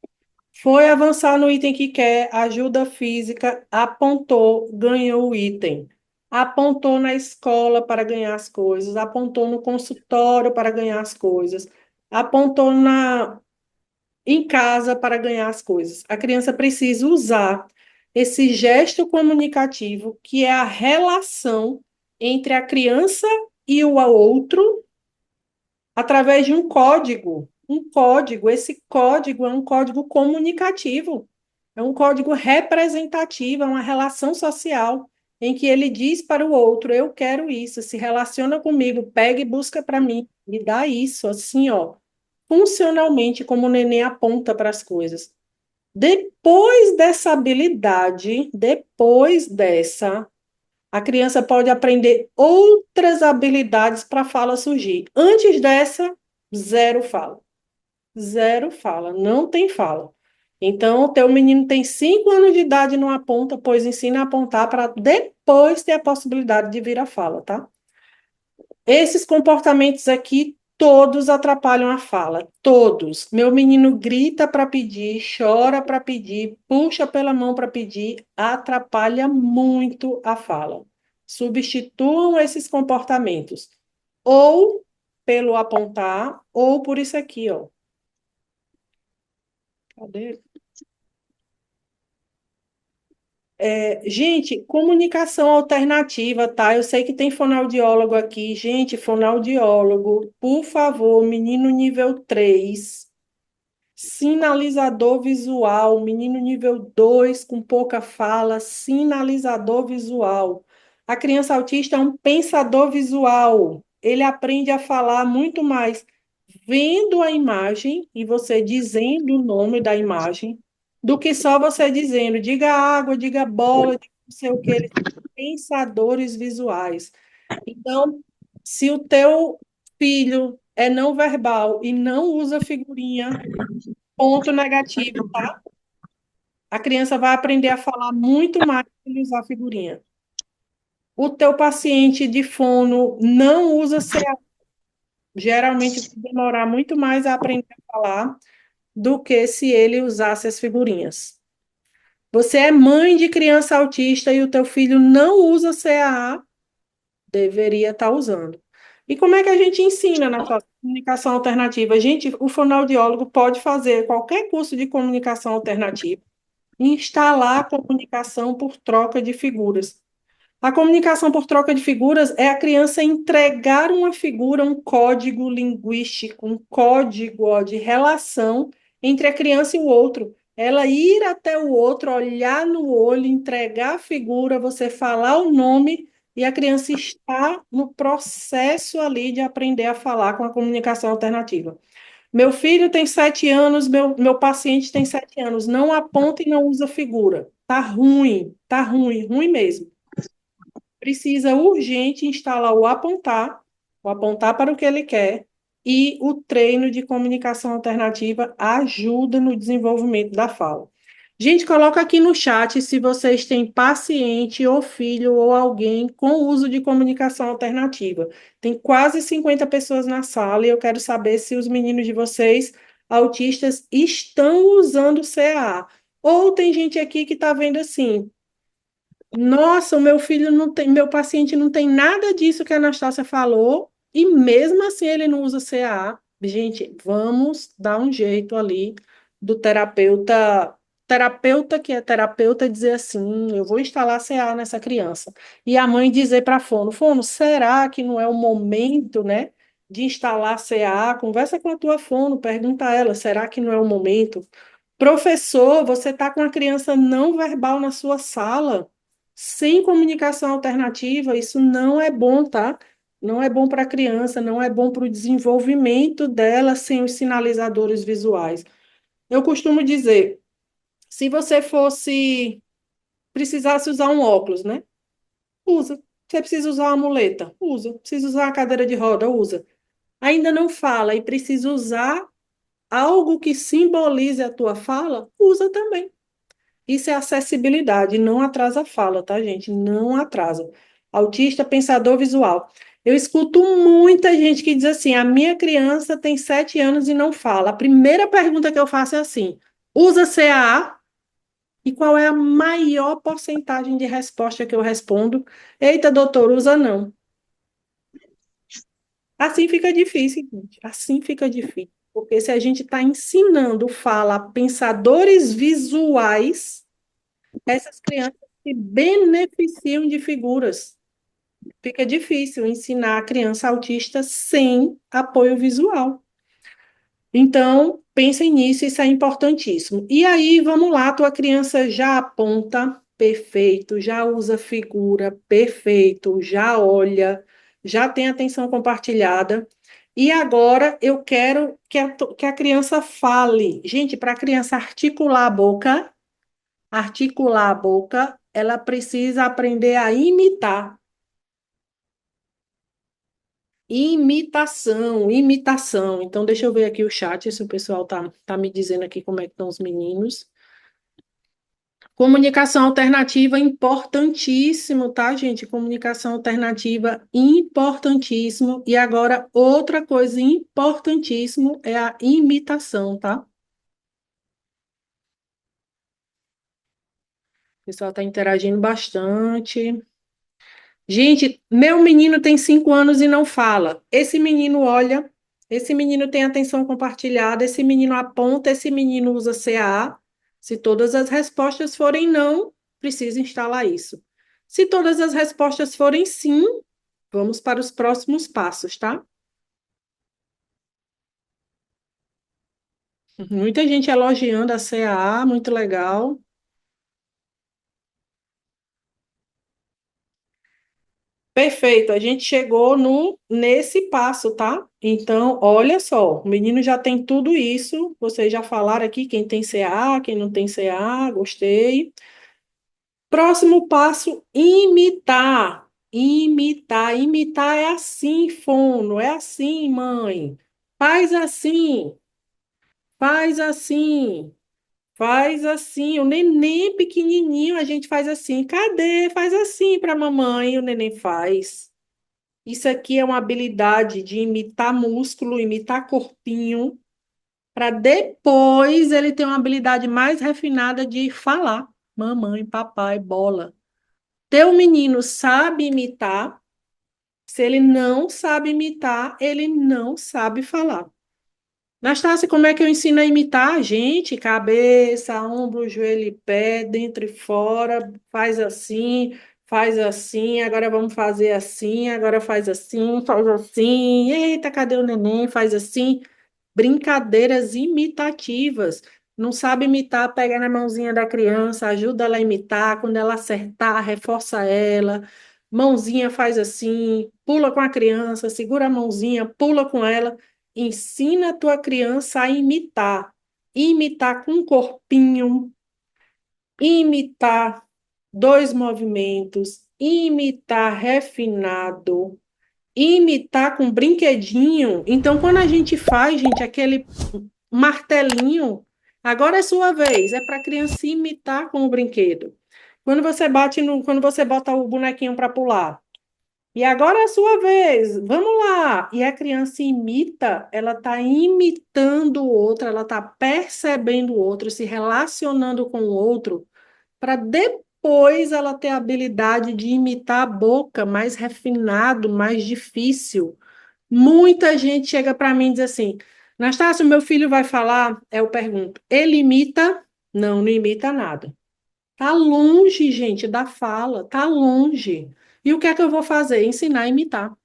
Foi avançar no item que quer, ajuda física, apontou, ganhou o item. Apontou na escola para ganhar as coisas, apontou no consultório para ganhar as coisas, apontou em casa para ganhar as coisas. A criança precisa usar esse gesto comunicativo, que é a relação entre a criança e o outro, através de um código. Um código, esse código é um código comunicativo, é um código representativo, é uma relação social em que ele diz para o outro: eu quero isso, se relaciona comigo, pega e busca para mim, me dá isso, assim, ó, funcionalmente, como o neném aponta para as coisas. Depois dessa habilidade, depois dessa, a criança pode aprender outras habilidades para a fala surgir. Antes dessa, zero fala. Zero fala, não tem fala. Então, o teu menino tem 5 anos de idade e não aponta, pois ensina a apontar para depois ter a possibilidade de vir a fala, tá? Esses comportamentos aqui, todos atrapalham a fala, todos. Meu menino grita para pedir, chora para pedir, puxa pela mão para pedir, atrapalha muito a fala. Substituam esses comportamentos, ou pelo apontar, ou por isso aqui, ó. Cadê? Gente, comunicação alternativa, tá? Eu sei que tem fonoaudiólogo aqui. Gente, fonoaudiólogo, por favor, menino nível 3, sinalizador visual, menino nível 2 com pouca fala, sinalizador visual. A criança autista é um pensador visual. Ele aprende a falar muito mais vendo a imagem e você dizendo o nome da imagem, do que só você dizendo, diga água, diga bola, diga não sei o que, eles são pensadores visuais. Então, se o teu filho é não verbal e não usa figurinha, ponto negativo, tá? A criança vai aprender a falar muito mais se ele usar figurinha. O teu paciente de fono não usa CA, geralmente vai demorar muito mais a aprender a falar do que se ele usasse as figurinhas. Você é mãe de criança autista e o teu filho não usa CAA, deveria estar usando. E como é que a gente ensina na nossa comunicação alternativa? Gente, o fonoaudiólogo pode fazer qualquer curso de comunicação alternativa e instalar a comunicação por troca de figuras. A comunicação por troca de figuras é a criança entregar uma figura, um código linguístico, um código, ó, de relação entre a criança e o outro. Ela ir até o outro, olhar no olho, entregar a figura, você falar o nome e a criança está no processo ali de aprender a falar com a comunicação alternativa. Meu filho tem 7 anos, meu paciente tem 7 anos. Não aponta e não usa figura. Tá ruim, ruim mesmo. Precisa urgente instalar o apontar para o que ele quer, e o treino de comunicação alternativa ajuda no desenvolvimento da fala. Gente, coloca aqui no chat se vocês têm paciente ou filho ou alguém com uso de comunicação alternativa. Tem quase 50 pessoas na sala e eu quero saber se os meninos de vocês, autistas, estão usando o CAA. Ou tem gente aqui que está vendo assim, nossa, o meu filho não tem, meu paciente não tem nada disso que a Anastácia falou, e mesmo assim ele não usa CA. Gente, vamos dar um jeito ali do terapeuta que é terapeuta dizer assim, eu vou instalar CA nessa criança. E a mãe dizer para Fono, Fono, será que não é o momento, né, de instalar CA? Conversa com a tua Fono, pergunta a ela, será que não é o momento? Professor, você está com a criança não verbal na sua sala, sem comunicação alternativa, isso não é bom, tá? Não é bom para a criança, não é bom para o desenvolvimento dela sem os sinalizadores visuais. Eu costumo dizer, se você precisasse usar um óculos, né? Usa. Você precisa usar uma muleta? Usa. Precisa usar uma cadeira de roda? Usa. Ainda não fala e precisa usar algo que simbolize a tua fala? Usa também. Isso é acessibilidade, não atrasa a fala, tá, gente? Não atrasa. Autista, pensador visual. Eu escuto muita gente que diz assim: a minha criança tem 7 anos e não fala. A primeira pergunta que eu faço é assim: usa CAA? E qual é a maior porcentagem de resposta que eu respondo? Eita, doutor, usa não. Assim fica difícil, gente. Assim fica difícil. Porque se a gente está ensinando fala a pensadores visuais, essas crianças se beneficiam de figuras. Fica difícil ensinar a criança autista sem apoio visual. Então, pensem nisso, isso é importantíssimo. E aí, vamos lá, tua criança já aponta, perfeito, já usa figura, perfeito, já olha, já tem atenção compartilhada. E agora eu quero que a criança fale. Gente, para a criança articular a boca, ela precisa aprender a imitar. Imitação, imitação. Então, deixa eu ver aqui o chat, se o pessoal tá me dizendo aqui como é que estão os meninos. Comunicação alternativa importantíssimo, tá, gente? Comunicação alternativa importantíssimo. E agora, outra coisa importantíssimo é a imitação, tá? O pessoal está interagindo bastante. Gente, meu menino tem 5 anos e não fala. Esse menino olha, esse menino tem atenção compartilhada, esse menino aponta, esse menino usa CA. Se todas as respostas forem não, precisa instalar isso. Se todas as respostas forem sim, vamos para os próximos passos, tá? Muita gente elogiando a CA, muito legal. Perfeito, a gente chegou no nesse passo, tá? Então, olha só, o menino já tem tudo isso. Vocês já falaram aqui quem tem CA, quem não tem CA, gostei. Próximo passo, imitar. Imitar, imitar é assim, fono, é assim, mãe. Faz assim, faz assim, faz assim. O neném pequenininho, a gente faz assim. Cadê? Faz assim para mamãe, o neném faz. Isso aqui é uma habilidade de imitar músculo, imitar corpinho, para depois ele ter uma habilidade mais refinada de falar. Mamãe, papai, bola. Teu menino sabe imitar. Se ele não sabe imitar, ele não sabe falar. Nastácia, como é que eu ensino a imitar? Gente, cabeça, ombro, joelho e pé, dentro e fora, faz assim, agora vamos fazer assim, agora faz assim, faz assim. Eita, cadê o neném? Faz assim. Brincadeiras imitativas. Não sabe imitar, pega na mãozinha da criança, ajuda ela a imitar. Quando ela acertar, reforça ela. Mãozinha faz assim, pula com a criança, segura a mãozinha, pula com ela. Ensina a tua criança a imitar. Imitar com o corpinho, imitar dois movimentos, imitar refinado, imitar com brinquedinho. Então, quando a gente faz, gente, aquele martelinho, agora é sua vez, é para a criança imitar com o brinquedo. Quando você bota o bonequinho para pular, e agora é a sua vez, vamos lá. E a criança imita, ela está imitando o outro, ela está percebendo o outro, se relacionando com o outro, para depois ela ter a habilidade de imitar a boca, mais refinado, mais difícil. Muita gente chega para mim e diz assim: Nastácio, meu filho vai falar? Eu pergunto: ele imita? Não, não imita nada. Tá longe, gente, da fala, tá longe. E o que é que eu vou fazer? Ensinar a imitar.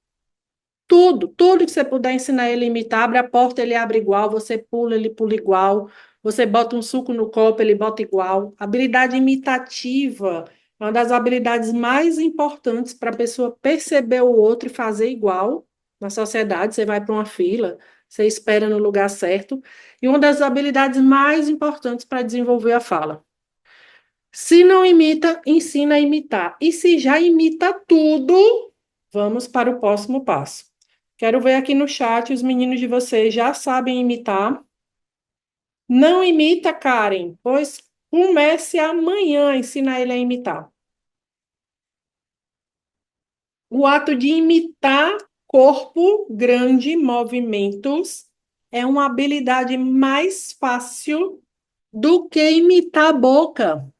Tudo que você puder ensinar ele a imitar, abre a porta, ele abre igual, você pula, ele pula igual, você bota um suco no copo, ele bota igual. Habilidade imitativa é uma das habilidades mais importantes para a pessoa perceber o outro e fazer igual na sociedade. Você vai para uma fila, você espera no lugar certo, e uma das habilidades mais importantes para desenvolver a fala. Se não imita, ensina a imitar. E se já imita tudo, vamos para o próximo passo. Quero ver aqui no chat, os meninos de vocês já sabem imitar. Não imita, Karen, pois comece amanhã a ensinar ele a imitar. O ato de imitar corpo grande, movimentos, é uma habilidade mais fácil do que imitar a boca.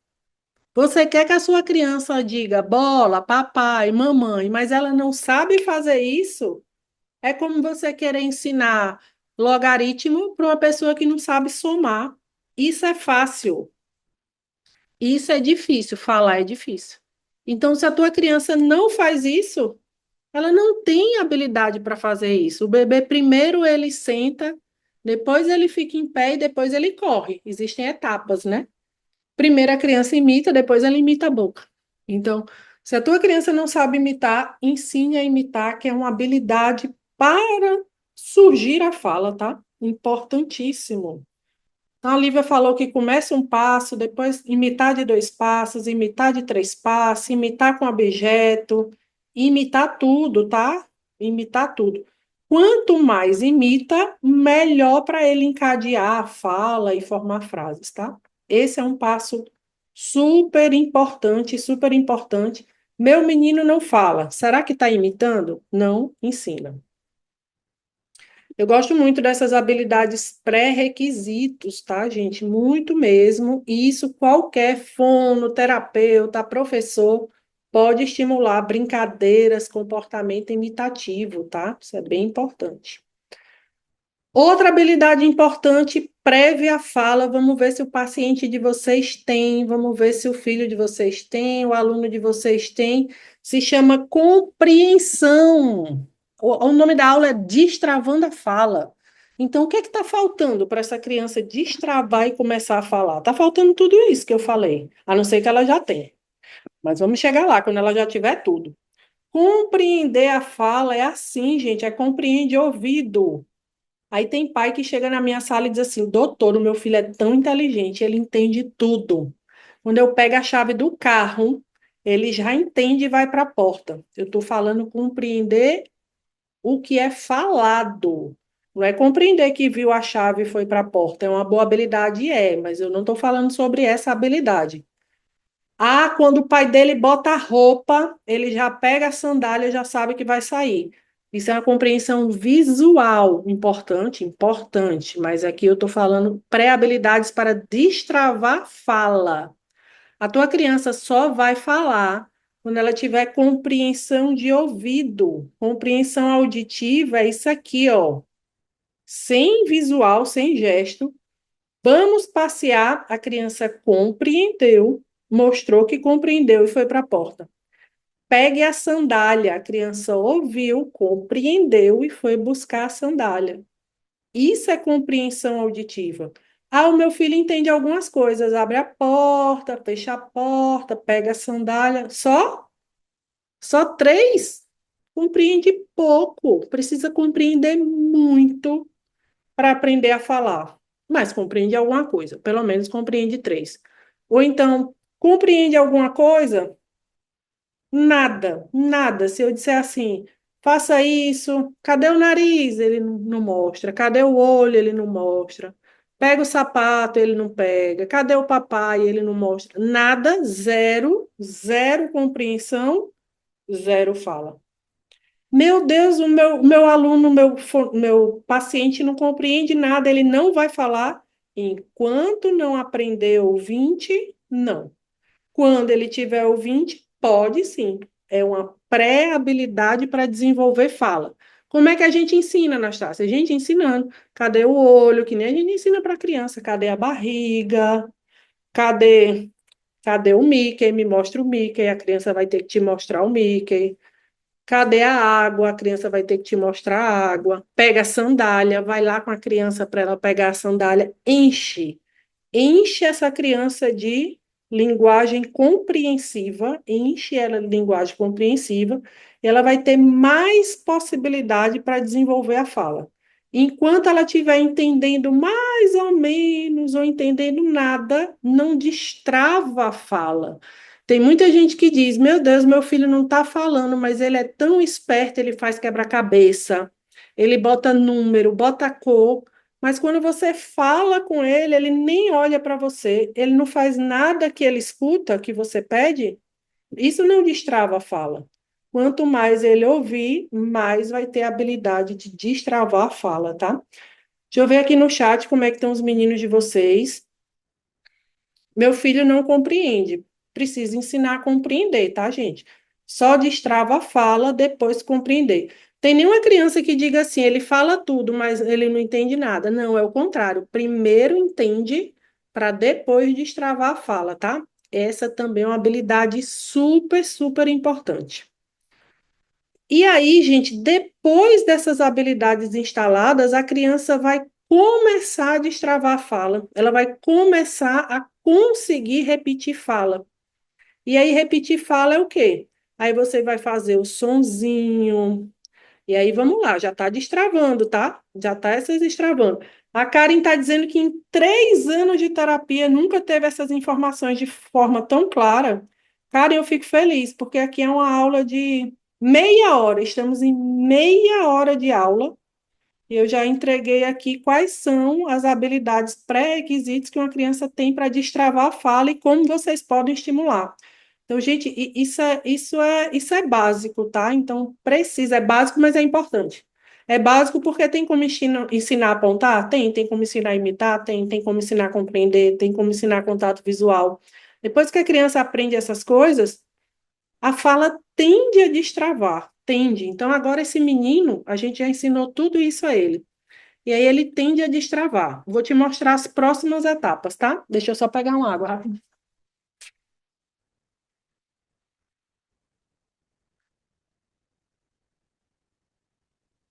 Você quer que a sua criança diga bola, papai, mamãe, mas ela não sabe fazer isso? É como você querer ensinar logaritmo para uma pessoa que não sabe somar. Isso é fácil. Isso é difícil. Falar é difícil. Então, se a tua criança não faz isso, ela não tem habilidade para fazer isso. O bebê primeiro ele senta, depois ele fica em pé e depois ele corre. Existem etapas, né? Primeiro a criança imita, depois ela imita a boca. Então, se a tua criança não sabe imitar, ensine a imitar, que é uma habilidade para surgir a fala, tá? Importantíssimo. Então, a Lívia falou que começa um passo, depois imitar de 2 passos, imitar de 3 passos, imitar com objeto, imitar tudo, tá? Imitar tudo. Quanto mais imita, melhor para ele encadear a fala e formar frases, tá? Esse é um passo Super importante, super importante. Meu menino não fala. Será que está imitando? Não ensina. Eu gosto muito dessas habilidades pré-requisitos, tá, gente? Muito mesmo. E isso qualquer fonoterapeuta, professor pode estimular brincadeiras, comportamento imitativo, tá? Isso é bem importante. Outra habilidade importante, prévia à fala, vamos ver se o paciente de vocês tem, vamos ver se o filho de vocês tem, o aluno de vocês tem, se chama compreensão. O nome da aula é Destravando a Fala. Então, o que é que está faltando para essa criança destravar e começar a falar? Está faltando tudo isso que eu falei, a não ser que ela já tenha. Mas vamos chegar lá, quando ela já tiver tudo. Compreender a fala é assim, gente, é compreende ouvido. Aí tem pai que chega na minha sala e diz assim: doutor, o meu filho é tão inteligente, ele entende tudo. Quando eu pego a chave do carro, ele já entende e vai para a porta. Eu estou falando compreender o que é falado. Não é compreender que viu a chave e foi para a porta. É uma boa habilidade, é, mas eu não estou falando sobre essa habilidade. Ah, quando o pai dele bota a roupa, ele já pega a sandália, já sabe que vai sair. Isso é uma compreensão visual importante, importante, mas aqui eu estou falando pré-habilidades para destravar fala. A tua criança só vai falar quando ela tiver compreensão de ouvido. Compreensão auditiva é isso aqui, ó. Sem visual, sem gesto, vamos passear, a criança compreendeu, mostrou que compreendeu e foi para a porta. Pegue a sandália, a criança ouviu, compreendeu e foi buscar a sandália. Isso é compreensão auditiva. Ah, o meu filho entende algumas coisas, abre a porta, fecha a porta, pega a sandália. Só três? Compreende pouco, precisa compreender muito para aprender a falar, mas compreende alguma coisa, pelo menos compreende três. Ou então, compreende alguma coisa? Nada, nada. Se eu disser assim, faça isso, cadê o nariz? Ele não mostra. Cadê o olho? Ele não mostra. Pega o sapato, ele não pega. Cadê o papai? Ele não mostra. Nada, zero, zero compreensão, zero fala. Meu Deus, o meu aluno, meu paciente não compreende nada, ele não vai falar enquanto não aprender ouvinte, não. Quando ele tiver ouvinte, pode sim. É uma pré-habilidade para desenvolver fala. Como é que a gente ensina, Anastácia? A gente ensinando. Cadê o olho? Que nem a gente ensina para a criança. Cadê a barriga? Cadê, cadê o Mickey? Me mostra o Mickey. A criança vai ter que te mostrar o Mickey. Cadê a água? A criança vai ter que te mostrar a água. Pega a sandália, vai lá com a criança para ela pegar a sandália, enche essa criança de linguagem compreensiva, enche ela de linguagem compreensiva, e ela vai ter mais possibilidade para desenvolver a fala. Enquanto ela estiver entendendo mais ou menos ou entendendo nada, não destrava a fala. Tem muita gente que diz: meu Deus, meu filho não está falando, mas ele é tão esperto, ele faz quebra-cabeça, ele bota número, bota cor. Mas quando você fala com ele nem olha para você, ele não faz nada que ele escuta, que você pede, isso não destrava a fala. Quanto mais ele ouvir, mais vai ter a habilidade de destravar a fala, tá? Deixa eu ver aqui no chat como é que estão os meninos de vocês. Meu filho não compreende. Precisa ensinar a compreender, tá, gente? Só destrava a fala, depois compreender. Tem nenhuma criança que diga assim, ele fala tudo, mas ele não entende nada. Não, é o contrário. Primeiro entende para depois destravar a fala, tá? Essa também é uma habilidade super, super importante. E aí, gente, depois dessas habilidades instaladas, a criança vai começar a destravar a fala, ela vai começar a conseguir repetir fala. E aí, repetir fala é o quê? Aí você vai fazer o sonzinho, e aí vamos lá, já está destravando, tá? Já está essas destravando. A Karen está dizendo que em 3 anos de terapia nunca teve essas informações de forma tão clara. Karen, eu fico feliz, porque aqui é uma aula de meia hora, estamos em meia hora de aula E eu já entreguei aqui quais são as habilidades pré-requisitos que uma criança tem para destravar a fala e como vocês podem estimular. Então, gente, isso é básico, tá? Então, precisa, é básico, mas é importante. É básico porque tem como ensinar a apontar? Tem como ensinar a imitar? Tem como ensinar a compreender? Tem como ensinar contato visual? Depois que a criança aprende essas coisas, a fala tende a destravar, tende. Então, agora esse menino, a gente já ensinou tudo isso a ele. E aí ele tende a destravar. Vou te mostrar as próximas etapas, tá? Deixa eu só pegar uma água rapidinho.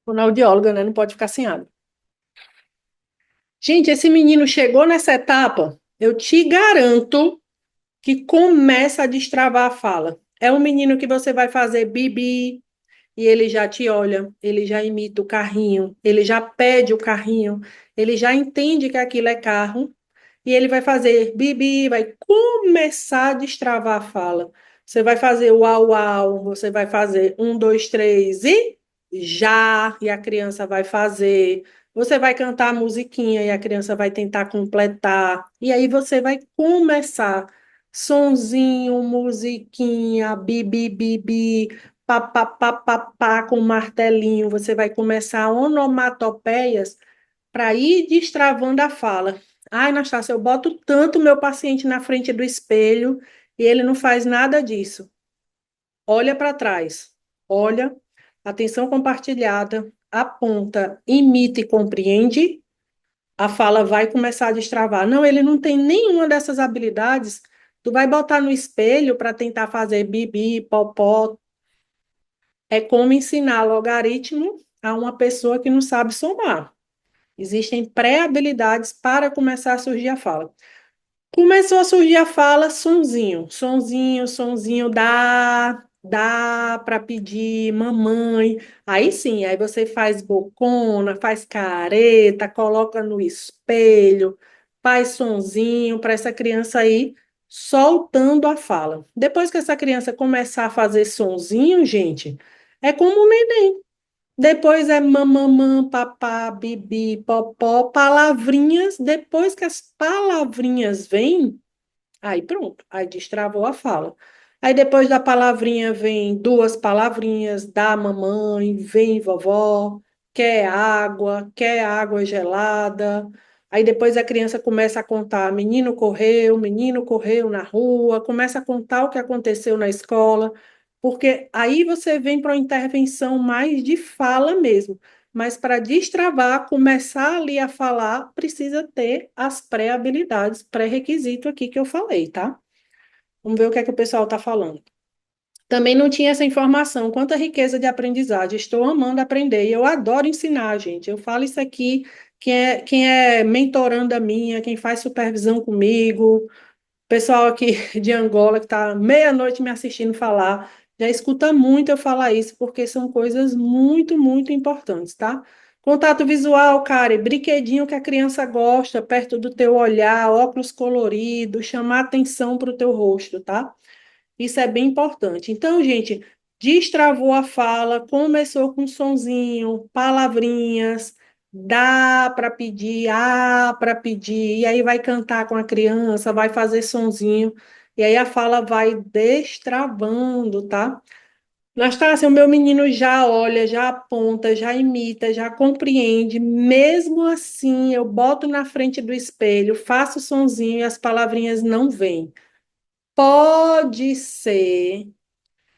Fonoaudióloga, né? Não pode ficar sem água. Gente, esse menino chegou nessa etapa, eu te garanto que começa a destravar a fala. É um menino que você vai fazer bibi e ele já te olha, ele já imita o carrinho, ele já pede o carrinho, ele já entende que aquilo é carro e ele vai fazer bibi, vai começar a destravar a fala. Você vai fazer o au au, você vai fazer um, dois, três e já, e a criança vai fazer. Você vai cantar a musiquinha e a criança vai tentar completar. E aí você vai começar sonzinho, musiquinha, bibi, bibi, pá, pá, pá, pá, pá, com martelinho. Você vai começar onomatopeias para ir destravando a fala. Ai, Anastácia, eu boto tanto meu paciente na frente do espelho e ele não faz nada disso. Olha para trás. Olha, atenção compartilhada, aponta, imita e compreende. A fala vai começar a destravar. Não, ele não tem nenhuma dessas habilidades. Tu vai botar no espelho para tentar fazer bibi, popó. É como ensinar logaritmo a uma pessoa que não sabe somar. Existem pré-habilidades para começar a surgir a fala. Começou a surgir a fala, sonzinho, sonzinho, sonzinho, dá para pedir mamãe. Aí sim, aí você faz bocona, faz careta, coloca no espelho, faz sonzinho para essa criança aí soltando a fala. Depois que essa criança começar a fazer sonzinho, gente, é como um neném. Depois é mamamã, papá, bibi, popó, palavrinhas. Depois que as palavrinhas vêm, aí pronto, aí destravou a fala. Aí depois da palavrinha vem duas palavrinhas, da mamãe, vem vovó, quer água gelada. Aí depois a criança começa a contar, menino correu na rua, começa a contar o que aconteceu na escola, porque aí você vem para uma intervenção mais de fala mesmo. Mas para destravar, começar ali a falar, precisa ter as pré-habilidades, pré-requisito aqui que eu falei, tá? Vamos ver o que é que o pessoal está falando. Também não tinha essa informação. Quanta riqueza de aprendizagem. Estou amando aprender. E eu adoro ensinar, gente. Eu falo isso aqui, quem é mentoranda minha, quem faz supervisão comigo, pessoal aqui de Angola que está meia-noite me assistindo falar, já escuta muito eu falar isso, porque são coisas muito, muito importantes, tá? Contato visual, cara, e brinquedinho que a criança gosta, perto do teu olhar, óculos coloridos, chamar atenção para o teu rosto, tá? Isso é bem importante. Então, gente, destravou a fala, começou com sonzinho, palavrinhas, dá para pedir, ah para pedir, e aí vai cantar com a criança, vai fazer sonzinho, e aí a fala vai destravando, tá? Nastácia, o meu menino já olha, já aponta, já imita, já compreende. Mesmo assim, eu boto na frente do espelho, faço sonzinho e as palavrinhas não vêm. Pode ser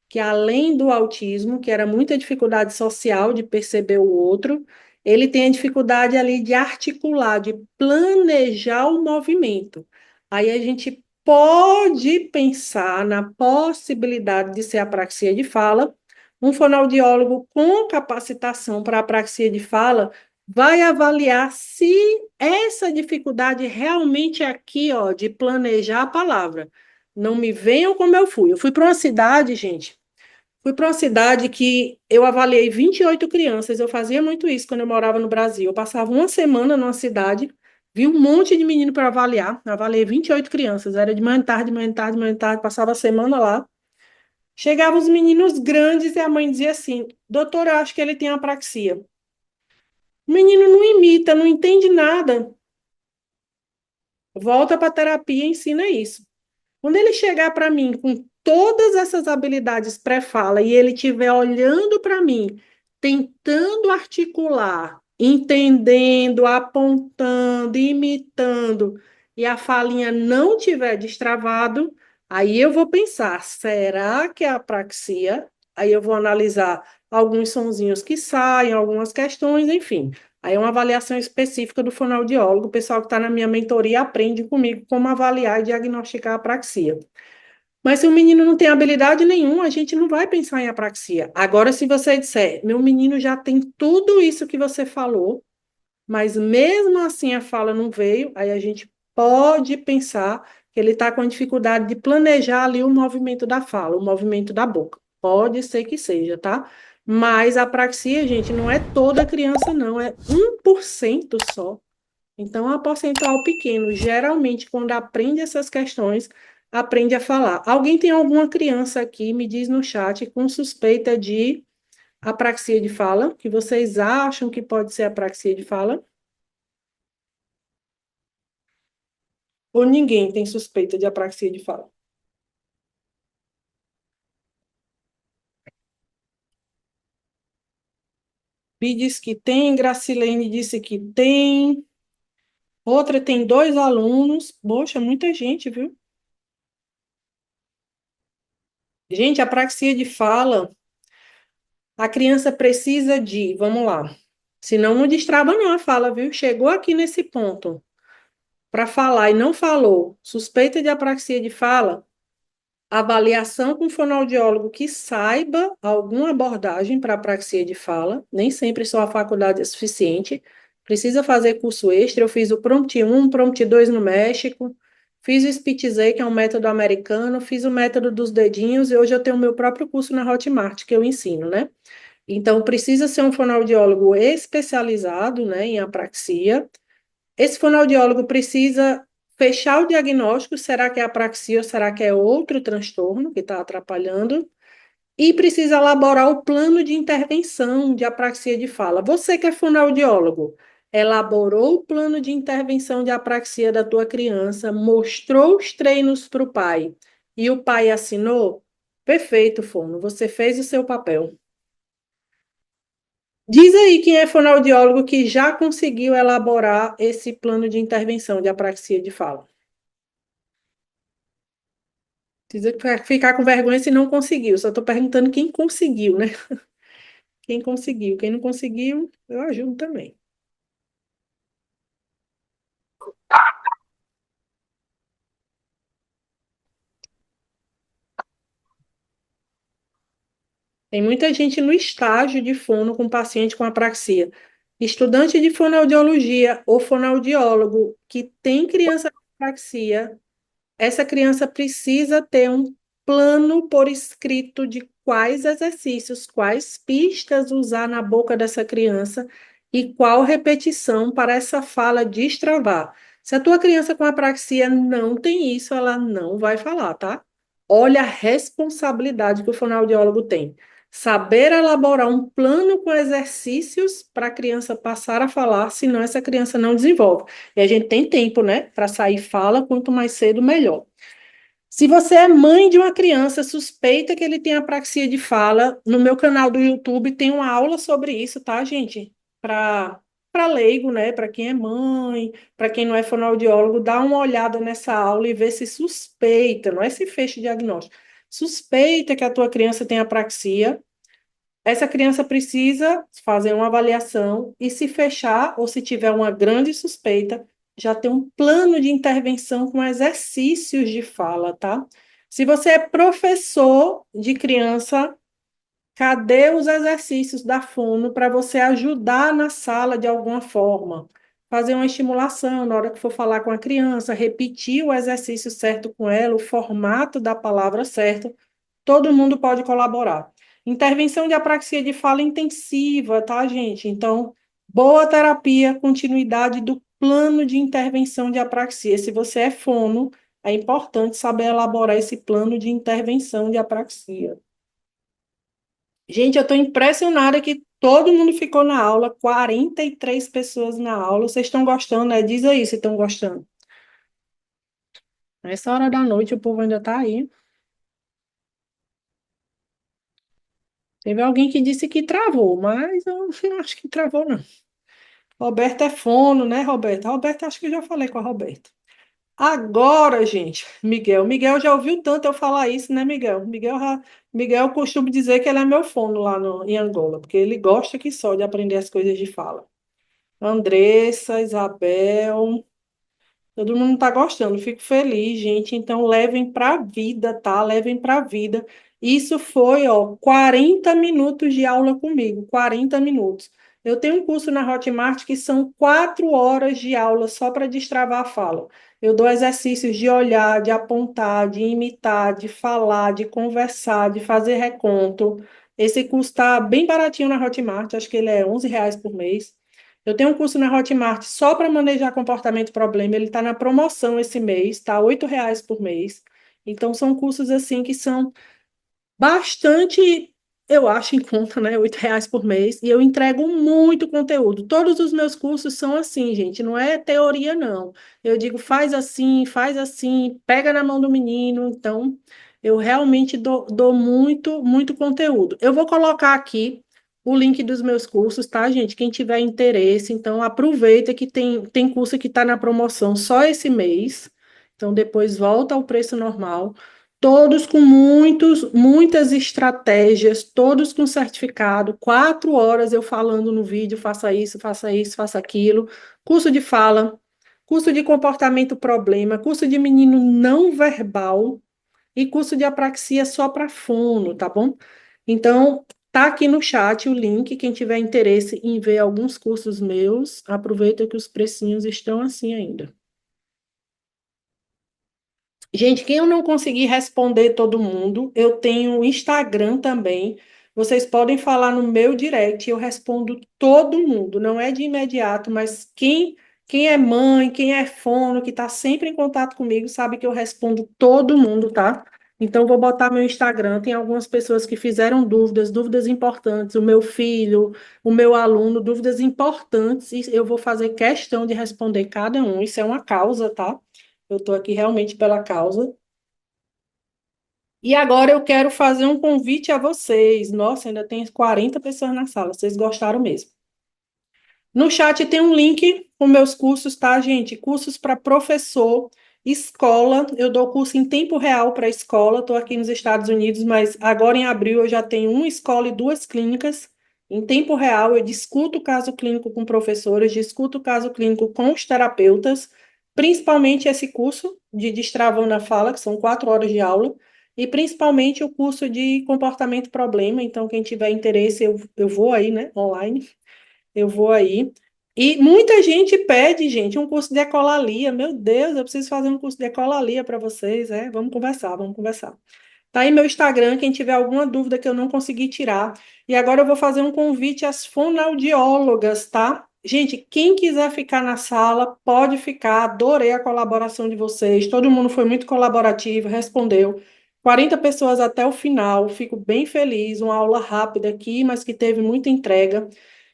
que além do autismo, que era muita dificuldade social de perceber o outro, ele tenha dificuldade ali de articular, de planejar o movimento. Aí a gente pode pensar na possibilidade de ser apraxia de fala. Um fonoaudiólogo com capacitação para apraxia de fala vai avaliar se essa dificuldade realmente é aqui, ó, de planejar a palavra. Não me venham como eu fui. Eu fui para uma cidade, gente. Fui para uma cidade que eu avaliei 28 crianças. Eu fazia muito isso quando eu morava no Brasil. Eu passava uma semana numa cidade, vi um monte de menino para avaliar. Eu avaliei 28 crianças. Era de manhã, tarde, manhã, tarde, manhã, tarde. Passava a semana lá. Chegavam os meninos grandes e a mãe dizia assim: doutor, eu acho que ele tem apraxia. O menino não imita, não entende nada. Volta para a terapia e ensina isso. Quando ele chegar para mim com todas essas habilidades pré-fala e ele estiver olhando para mim, tentando articular, entendendo, apontando, imitando, e a falinha não tiver destravado, aí eu vou pensar, será que é apraxia? Aí eu vou analisar alguns sonzinhos que saem, algumas questões, enfim. Aí é uma avaliação específica do fonoaudiólogo. O pessoal que está na minha mentoria aprende comigo como avaliar e diagnosticar a apraxia. Mas se o menino não tem habilidade nenhuma, a gente não vai pensar em apraxia. Agora, se você disser, meu menino já tem tudo isso que você falou, mas mesmo assim a fala não veio, aí a gente pode pensar que ele está com dificuldade de planejar ali o movimento da fala, o movimento da boca. Pode ser que seja, tá? Mas a apraxia, gente, não é toda criança, não, é 1% só. Então, é um percentual pequeno. Geralmente, quando aprende essas questões, aprende a falar. Alguém tem alguma criança aqui, me diz no chat, com suspeita de apraxia de fala, que vocês acham que pode ser apraxia de fala? Ou ninguém tem suspeita de apraxia de fala? Bi disse que tem, Gracilene disse que tem, outra tem dois alunos. Poxa, muita gente, viu? Gente, apraxia de fala, a criança precisa de, vamos lá, senão não destrava não a fala, viu? Chegou aqui nesse ponto para falar e não falou, suspeita de apraxia de fala, avaliação com fonoaudiólogo que saiba alguma abordagem para apraxia de fala, nem sempre só a faculdade é suficiente, precisa fazer curso extra. Eu fiz o Prompt 1, Prompt 2 no México, fiz o Spitz-A, que é um método americano, fiz o método dos dedinhos e hoje eu tenho o meu próprio curso na Hotmart que eu ensino, né? Então, precisa ser um fonoaudiólogo especializado, né, em apraxia. Esse fonoaudiólogo precisa fechar o diagnóstico, será que é apraxia ou será que é outro transtorno que está atrapalhando? E precisa elaborar o plano de intervenção de apraxia de fala. Você que é fonoaudiólogo, elaborou o plano de intervenção de apraxia da tua criança, mostrou os treinos para o pai e o pai assinou? Perfeito, fono, você fez o seu papel. Diz aí quem é fonoaudiólogo que já conseguiu elaborar esse plano de intervenção de apraxia de fala. Precisa ficar com vergonha se não conseguiu. Só estou perguntando quem conseguiu, né? Quem conseguiu. Quem não conseguiu, eu ajudo também. Tem muita gente no estágio de fono com paciente com apraxia. Estudante de fonoaudiologia ou fonoaudiólogo que tem criança com apraxia, essa criança precisa ter um plano por escrito de quais exercícios, quais pistas usar na boca dessa criança e qual repetição para essa fala destravar. Se a tua criança com apraxia não tem isso, ela não vai falar, tá? Olha a responsabilidade que o fonoaudiólogo tem. Saber elaborar um plano com exercícios para a criança passar a falar, senão essa criança não desenvolve. E a gente tem tempo, né, para sair fala, quanto mais cedo, melhor. Se você é mãe de uma criança, suspeita que ele tem apraxia de fala, no meu canal do YouTube tem uma aula sobre isso, tá, gente? Para leigo, né? Para quem é mãe, para quem não é fonoaudiólogo, dá uma olhada nessa aula e vê se suspeita, não é se fecha diagnóstico. Suspeita que a tua criança tem apraxia, essa criança precisa fazer uma avaliação e, se fechar ou se tiver uma grande suspeita, já tem um plano de intervenção com exercícios de fala, tá? Se você é professor de criança, cadê os exercícios da fono para você ajudar na sala de alguma forma? Fazer uma estimulação na hora que for falar com a criança, repetir o exercício certo com ela, o formato da palavra certa, todo mundo pode colaborar. Intervenção de apraxia de fala intensiva, tá, gente? Então, boa terapia, continuidade do plano de intervenção de apraxia. Se você é fono, é importante saber elaborar esse plano de intervenção de apraxia. Gente, eu estou impressionada que todo mundo ficou na aula, 43 pessoas na aula. Vocês estão gostando, né? Diz aí se estão gostando. Nessa hora da noite o povo ainda está aí. Teve alguém que disse que travou, mas eu não acho que travou, não. Roberto é fono, né, Roberto? Roberto, acho que eu já falei com a Roberta. Agora, gente, Miguel. Miguel já ouviu tanto eu falar isso, né, Miguel? Miguel costuma dizer que ele é meu fono lá no, em Angola, porque ele gosta que só de aprender as coisas de fala. Andressa, Isabel. Todo mundo está gostando, fico feliz, gente. Então, levem para a vida, tá? Levem para a vida. Isso foi, ó, 40 minutos de aula comigo, 40 minutos. Eu tenho um curso na Hotmart que são 4 horas de aula só para destravar a fala. Eu dou exercícios de olhar, de apontar, de imitar, de falar, de conversar, de fazer reconto. Esse curso está bem baratinho na Hotmart, acho que ele é R$ 11 por mês. Eu tenho um curso na Hotmart só para manejar comportamento e problema. Ele está na promoção esse mês, está R$ 8 por mês. Então, são cursos assim que são bastante, eu acho, em conta, né? R$ 8 por mês. E eu entrego muito conteúdo. Todos os meus cursos são assim, gente. Não é teoria, não. Eu digo, faz assim, pega na mão do menino. Então, eu realmente dou muito, muito conteúdo. Eu vou colocar aqui o link dos meus cursos, tá, gente? Quem tiver interesse, então aproveita que tem curso que está na promoção só esse mês. Então, depois volta ao preço normal. Todos com muitas estratégias, todos com certificado, 4 horas eu falando no vídeo, faça isso, faça aquilo. Curso de fala, curso de comportamento problema, curso de menino não verbal e curso de apraxia só para fono, tá bom? Então, tá aqui no chat o link, quem tiver interesse em ver alguns cursos meus, aproveita que os precinhos estão assim ainda. Gente, quem eu não conseguir responder todo mundo, eu tenho o Instagram também. Vocês podem falar no meu direct, eu respondo todo mundo. Não é de imediato, mas quem é mãe, quem é fono, que está sempre em contato comigo, sabe que eu respondo todo mundo, tá? Então, vou botar meu Instagram. Tem algumas pessoas que fizeram dúvidas, dúvidas importantes. O meu filho, o meu aluno, dúvidas importantes. E eu vou fazer questão de responder cada um. Isso é uma causa, tá? Eu estou aqui realmente pela causa. E agora eu quero fazer um convite a vocês. Nossa, ainda tem 40 pessoas na sala. Vocês gostaram mesmo. No chat tem um link com meus cursos, tá, gente? Cursos para professor, escola. Eu dou curso em tempo real para escola. Estou aqui nos Estados Unidos, mas agora em abril eu já tenho uma escola e duas clínicas. Em tempo real, eu discuto o caso clínico com professores, discuto o caso clínico com os terapeutas, principalmente esse curso de Destravando a Fala, que são 4 horas de aula, e principalmente o curso de comportamento problema. Então, quem tiver interesse, eu vou aí, né, online. Eu vou aí. E muita gente pede, gente, um curso de ecolalia. Meu Deus, eu preciso fazer um curso de ecolalia para vocês. Vamos conversar, vamos conversar. Tá aí meu Instagram, quem tiver alguma dúvida que eu não consegui tirar. E agora eu vou fazer um convite às fonoaudiólogas, tá? Gente, quem quiser ficar na sala, pode ficar. Adorei a colaboração de vocês. Todo mundo foi muito colaborativo, respondeu. 40 pessoas até o final. Fico bem feliz. Uma aula rápida aqui, mas que teve muita entrega.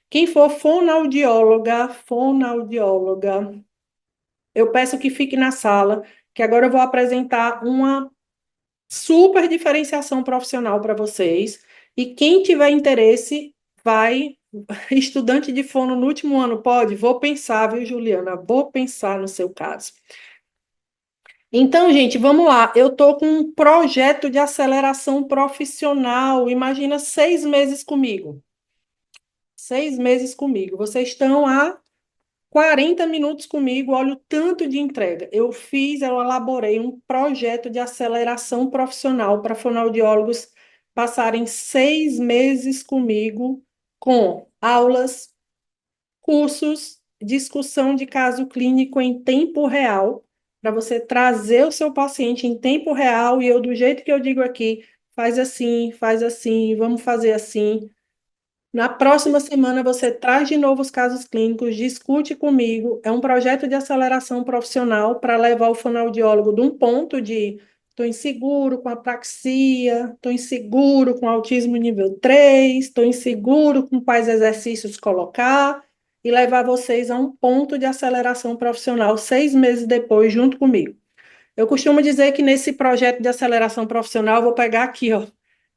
Quem for fonoaudióloga, eu peço que fique na sala, que agora eu vou apresentar uma super diferenciação profissional para vocês. E quem tiver interesse, vai. Estudante de fono no último ano, pode? Vou pensar, viu, Juliana? Vou pensar no seu caso. Então, gente, vamos lá. Eu estou com um projeto de aceleração profissional. Imagina 6 meses comigo. 6 meses comigo. Vocês estão há 40 minutos comigo, olha o tanto de entrega. Eu elaborei um projeto de aceleração profissional para fonoaudiólogos passarem 6 meses comigo com aulas, cursos, discussão de caso clínico em tempo real, para você trazer o seu paciente em tempo real e eu, do jeito que eu digo aqui, faz assim, vamos fazer assim. Na próxima semana, você traz de novo os casos clínicos, discute comigo. É um projeto de aceleração profissional para levar o fonoaudiólogo de um ponto de estou inseguro com apraxia, estou inseguro com autismo nível 3, estou inseguro com quais exercícios colocar e levar vocês a um ponto de aceleração profissional 6 meses depois, junto comigo. Eu costumo dizer que nesse projeto de aceleração profissional, eu vou pegar aqui, ó,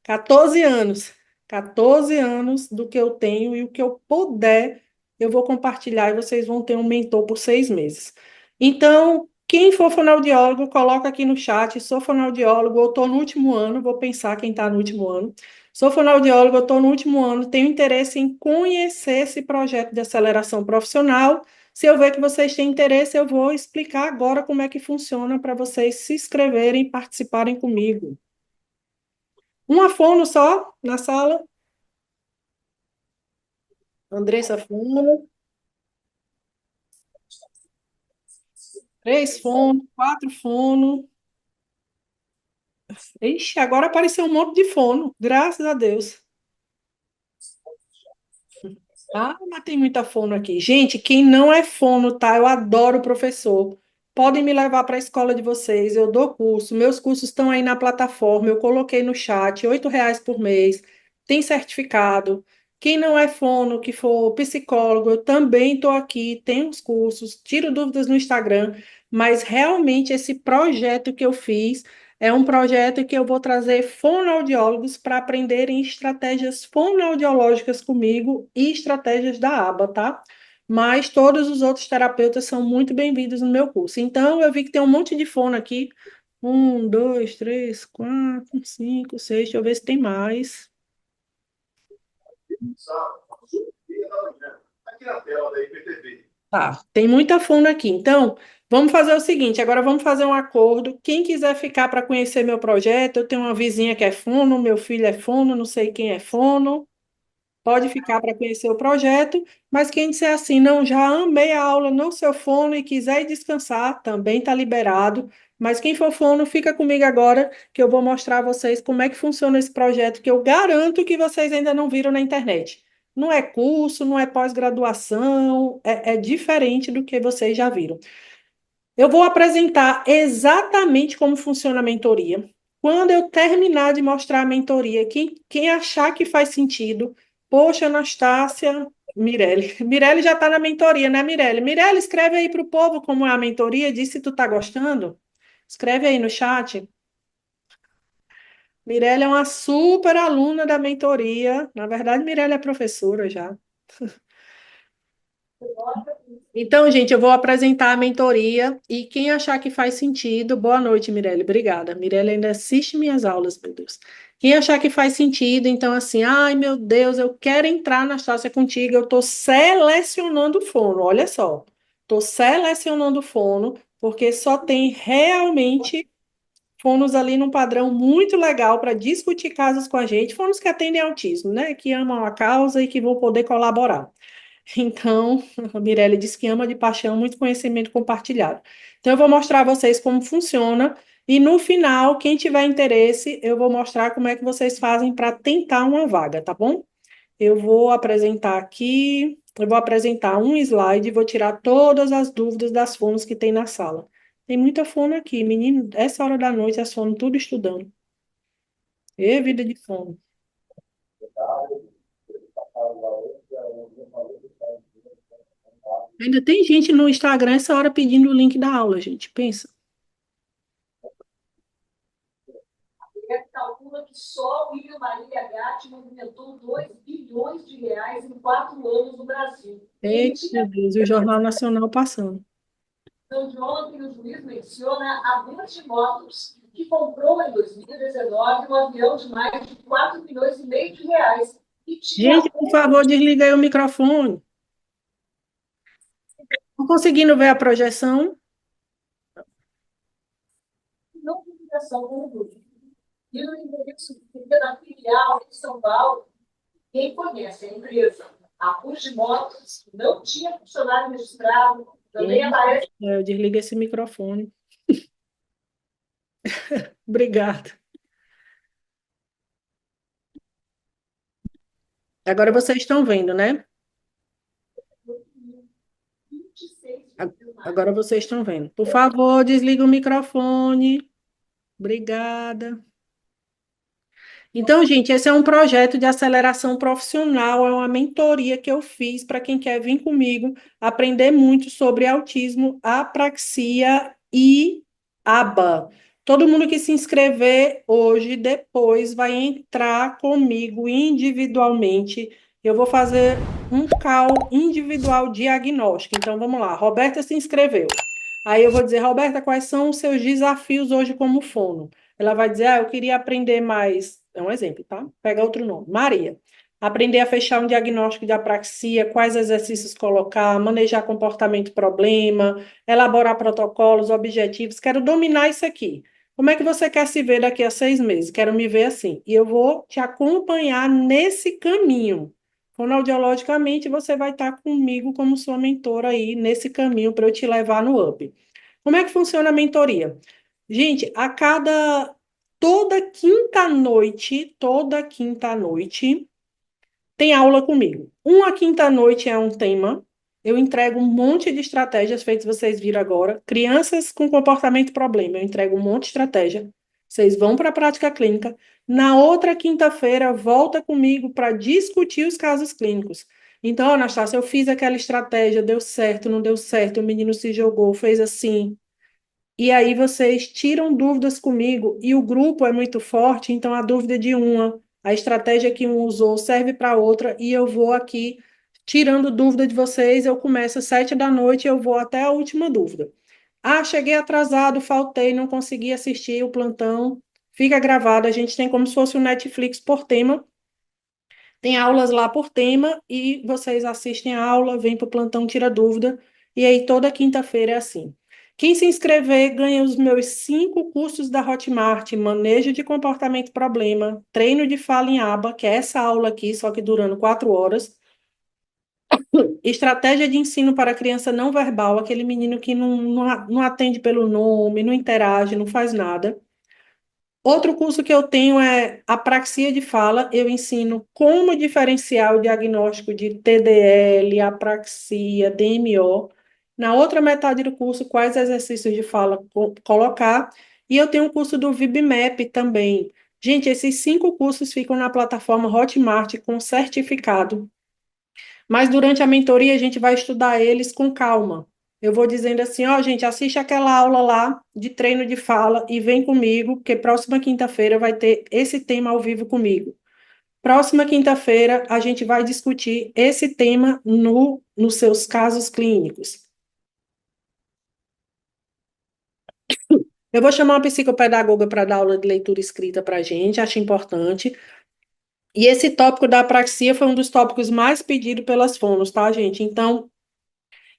14 anos. 14 anos do que eu tenho e o que eu puder, eu vou compartilhar e vocês vão ter um mentor por 6 meses. Então, quem for fonoaudiólogo, coloca aqui no chat, sou fonoaudiólogo, eu estou no último ano, vou pensar quem está no último ano. Sou fonoaudiólogo, eu estou no último ano, tenho interesse em conhecer esse projeto de aceleração profissional. Se eu ver que vocês têm interesse, eu vou explicar agora como é que funciona para vocês se inscreverem e participarem comigo. Uma fono só na sala? Andressa fono, 3 fono, 4 fono. Ixi, agora apareceu um monte de fono, graças a Deus. Ah, mas tem muita fono aqui. Gente, quem não é fono, tá? Eu adoro o professor. Podem me levar para a escola de vocês, eu dou curso. Meus cursos estão aí na plataforma, eu coloquei no chat, R$ 8 por mês. Tem certificado. Quem não é fono, que for psicólogo, eu também estou aqui, tenho os cursos, tiro dúvidas no Instagram, mas realmente esse projeto que eu fiz é um projeto que eu vou trazer fonoaudiólogos para aprenderem estratégias fonoaudiológicas comigo e estratégias da aba, tá? Mas todos os outros terapeutas são muito bem-vindos no meu curso. Então, eu vi que tem um monte de fono aqui. 1, 2, 3, 4, 5, 6. Deixa eu ver se tem mais. Aqui na tela da IPTV. Tá, tem muita fono aqui. Então, vamos fazer o seguinte: agora vamos fazer um acordo. Quem quiser ficar para conhecer meu projeto, eu tenho uma vizinha que é fono, meu filho é fono, não sei quem é fono. Pode ficar para conhecer o projeto, mas quem disser assim, não, já amei a aula no seu fono e quiser ir descansar, também está liberado. Mas quem for fono, fica comigo agora, que eu vou mostrar a vocês como é que funciona esse projeto, que eu garanto que vocês ainda não viram na internet. Não é curso, não é pós-graduação, é diferente do que vocês já viram. Eu vou apresentar exatamente como funciona a mentoria. Quando eu terminar de mostrar a mentoria, quem achar que faz sentido, poxa, Anastácia, Mirelle. Mirelle já está na mentoria, né, Mirelle? Mirelle, escreve aí para o povo como é a mentoria, diz se tu está gostando. Escreve aí no chat. Mirelle é uma super aluna da mentoria. Na verdade, Mirelle é professora já. Então, gente, eu vou apresentar a mentoria e quem achar que faz sentido, boa noite, Mirelle, obrigada. Mirelle ainda assiste minhas aulas, meu Deus. Quem achar que faz sentido, então assim, ai meu Deus, eu quero entrar na sócia contigo, eu estou selecionando o fono, olha só. Estou selecionando o fono, porque só tem realmente fonos ali num padrão muito legal para discutir casos com a gente, fonos que atendem autismo, né? Que amam a causa e que vão poder colaborar. Então, a Mirelle disse que ama de paixão muito conhecimento compartilhado. Então, eu vou mostrar a vocês como funciona e no final, quem tiver interesse, eu vou mostrar como é que vocês fazem para tentar uma vaga, tá bom? Eu vou apresentar aqui, eu vou apresentar um slide e vou tirar todas as dúvidas das fonos que tem na sala. Tem muita fono aqui, menino, essa hora da noite, as fono tudo estudando. E vida de fono. Ainda tem gente no Instagram essa hora pedindo o link da aula, gente. Pensa. Calcula que só o William Maria Gatti movimentou R$ 2 bilhões em 4 anos no Brasil. Eita, meu Deus, e o Jornal Nacional passando. Então, de ontem, o juiz menciona a Virgin Motors, que comprou em 2019 um avião de mais de R$ 4,5 milhões. Gente, por favor, desliga aí o microfone. Não conseguindo ver a projeção? Não tem ligação com o grupo. E no endereço da filial em São Paulo, quem conhece a empresa, a Push Motos, não tinha funcionário registrado, também aparece. Eu desligo esse microfone. Obrigada. Agora vocês estão vendo, né? Agora vocês estão vendo. Por favor, desliga o microfone. Obrigada. Então, gente, esse é um projeto de aceleração profissional, é uma mentoria que eu fiz para quem quer vir comigo aprender muito sobre autismo, apraxia e aba. Todo mundo que se inscrever hoje, depois vai entrar comigo individualmente. Eu vou fazer um call individual diagnóstico. Então, vamos lá. Roberta se inscreveu. Aí eu vou dizer, Roberta, quais são os seus desafios hoje como fono? Ela vai dizer, eu queria aprender mais. É um exemplo, tá? Pega outro nome. Maria. Aprender a fechar um diagnóstico de apraxia, quais exercícios colocar, manejar comportamento problema, elaborar protocolos, objetivos. Quero dominar isso aqui. Como é que você quer se ver daqui a 6 meses? Quero me ver assim. E eu vou te acompanhar nesse caminho. Fonoaudiologicamente, você vai estar comigo como sua mentora aí nesse caminho para eu te levar no up. Como é que funciona a mentoria? Gente, toda quinta noite, tem aula comigo. Uma quinta noite é um tema. Eu entrego um monte de estratégias, feitas vocês viram agora. Crianças com comportamento problema, eu entrego um monte de estratégia. Vocês vão para a prática clínica. Na outra quinta-feira, volta comigo para discutir os casos clínicos. Então, Anastácia, eu fiz aquela estratégia, deu certo, não deu certo, o menino se jogou, fez assim. E aí vocês tiram dúvidas comigo e o grupo é muito forte, então a dúvida de uma, a estratégia que um usou serve para outra e eu vou aqui tirando dúvida de vocês. Eu começo às 7 da noite e eu vou até a última dúvida. Ah, cheguei atrasado, faltei, não consegui assistir o plantão. Fica gravado, a gente tem como se fosse o Netflix por tema. Tem aulas lá por tema e vocês assistem a aula, vêm para o plantão, tira dúvida. E aí toda quinta-feira é assim. Quem se inscrever ganha os meus 5 cursos da Hotmart: manejo de comportamento problema, treino de fala em aba, que é essa aula aqui, só que durando 4 horas, estratégia de ensino para criança não verbal, aquele menino que não atende pelo nome, não interage, não faz nada. Outro curso que eu tenho é apraxia de fala. Eu ensino como diferenciar o diagnóstico de TDL, apraxia, DMO. Na outra metade do curso, quais exercícios de fala colocar. E eu tenho um curso do VibMap também. Gente, esses 5 cursos ficam na plataforma Hotmart com certificado. Mas durante a mentoria a gente vai estudar eles com calma. Eu vou dizendo assim, ó, gente, assiste aquela aula lá de treino de fala e vem comigo, porque próxima quinta-feira vai ter esse tema ao vivo comigo. Próxima quinta-feira a gente vai discutir esse tema nos seus casos clínicos. Eu vou chamar uma psicopedagoga para dar aula de leitura escrita para a gente, acho importante. E esse tópico da apraxia foi um dos tópicos mais pedidos pelas fonos, tá, gente? Então,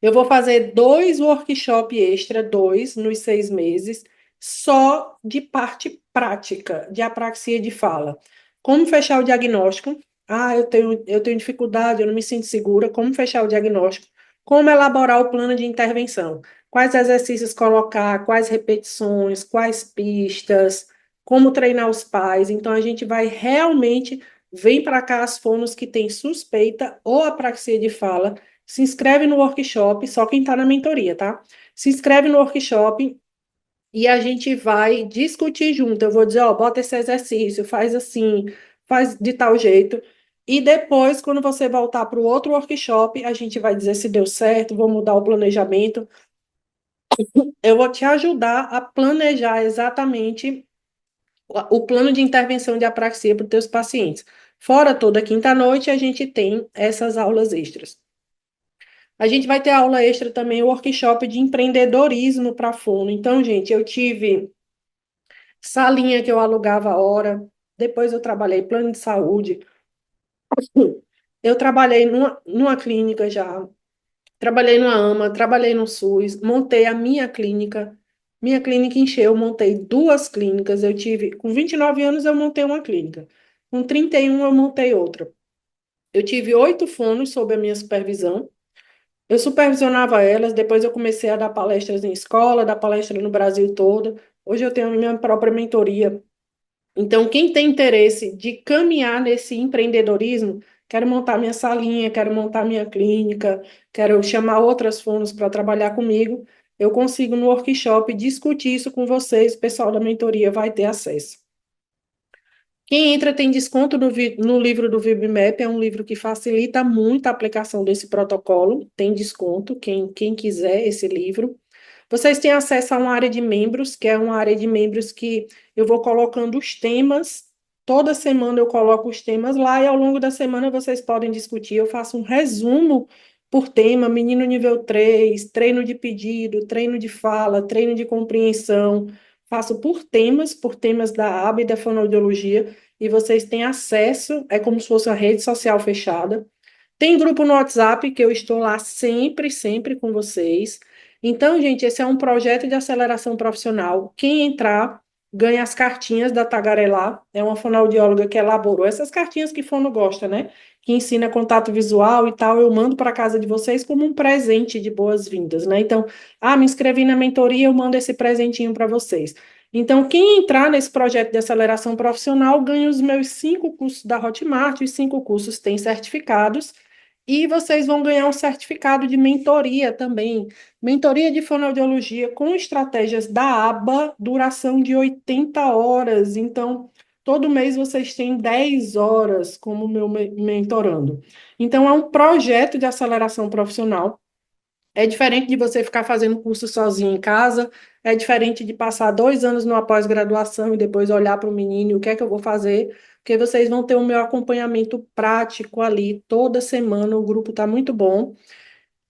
eu vou fazer 2 workshops extra, 2 nos 6 meses, só de parte prática, de apraxia de fala. Como fechar o diagnóstico? Ah, eu tenho dificuldade, eu não me sinto segura. Como fechar o diagnóstico? Como elaborar o plano de intervenção? Quais exercícios colocar? Quais repetições? Quais pistas? Como treinar os pais? Então, a gente vai realmente. Vem para cá as fonos que têm suspeita ou apraxia de fala, se inscreve no workshop, só quem está na mentoria, tá? Se inscreve no workshop e a gente vai discutir junto. Eu vou dizer, ó, bota esse exercício, faz assim, faz de tal jeito. E depois, quando você voltar para o outro workshop, a gente vai dizer se deu certo, vou mudar o planejamento. Eu vou te ajudar a planejar exatamente o plano de intervenção de apraxia para os teus pacientes. Fora toda quinta-noite, a gente tem essas aulas extras. A gente vai ter aula extra também, workshop de empreendedorismo para fono. Então, gente, eu tive salinha que eu alugava a hora, depois eu trabalhei plano de saúde, eu trabalhei numa clínica já, trabalhei numa AMA, trabalhei no SUS, montei a minha clínica encheu, montei 2 clínicas, com 29 anos eu montei uma clínica, com 31 eu montei outra. Eu tive 8 fonos sob a minha supervisão. Eu supervisionava elas, depois eu comecei a dar palestras em escola, dar palestra no Brasil todo. Hoje eu tenho a minha própria mentoria. Então, quem tem interesse de caminhar nesse empreendedorismo, quero montar minha salinha, quero montar minha clínica, quero chamar outras fonos para trabalhar comigo, eu consigo no workshop discutir isso com vocês, o pessoal da mentoria vai ter acesso. Quem entra tem desconto no livro do VibMap, é um livro que facilita muito a aplicação desse protocolo, tem desconto, quem quiser esse livro. Vocês têm acesso a uma área de membros, que é uma área de membros que eu vou colocando os temas, toda semana eu coloco os temas lá, e ao longo da semana vocês podem discutir, eu faço um resumo por tema, menino nível 3, treino de pedido, treino de fala, treino de compreensão, faço por temas da aba e da fonoaudiologia, e vocês têm acesso, é como se fosse uma rede social fechada. Tem grupo no WhatsApp, que eu estou lá sempre, sempre com vocês. Então, gente, esse é um projeto de aceleração profissional. Quem entrar ganha as cartinhas da Tagarelá, é uma fonoaudióloga que elaborou essas cartinhas que fono gosta, né? Que ensina contato visual e tal, eu mando para casa de vocês como um presente de boas-vindas, né? Então, me inscrevi na mentoria, eu mando esse presentinho para vocês. Então, quem entrar nesse projeto de aceleração profissional ganha os meus 5 cursos da Hotmart, os 5 cursos têm certificados, e vocês vão ganhar um certificado de mentoria também. Mentoria de fonoaudiologia com estratégias da aba, duração de 80 horas. Então, todo mês vocês têm 10 horas como meu mentorando. Então, é um projeto de aceleração profissional. É diferente de você ficar fazendo curso sozinho em casa, é diferente de passar 2 anos numa pós-graduação e depois olhar para o menino, e o que é que eu vou fazer, porque vocês vão ter o meu acompanhamento prático ali toda semana, o grupo está muito bom.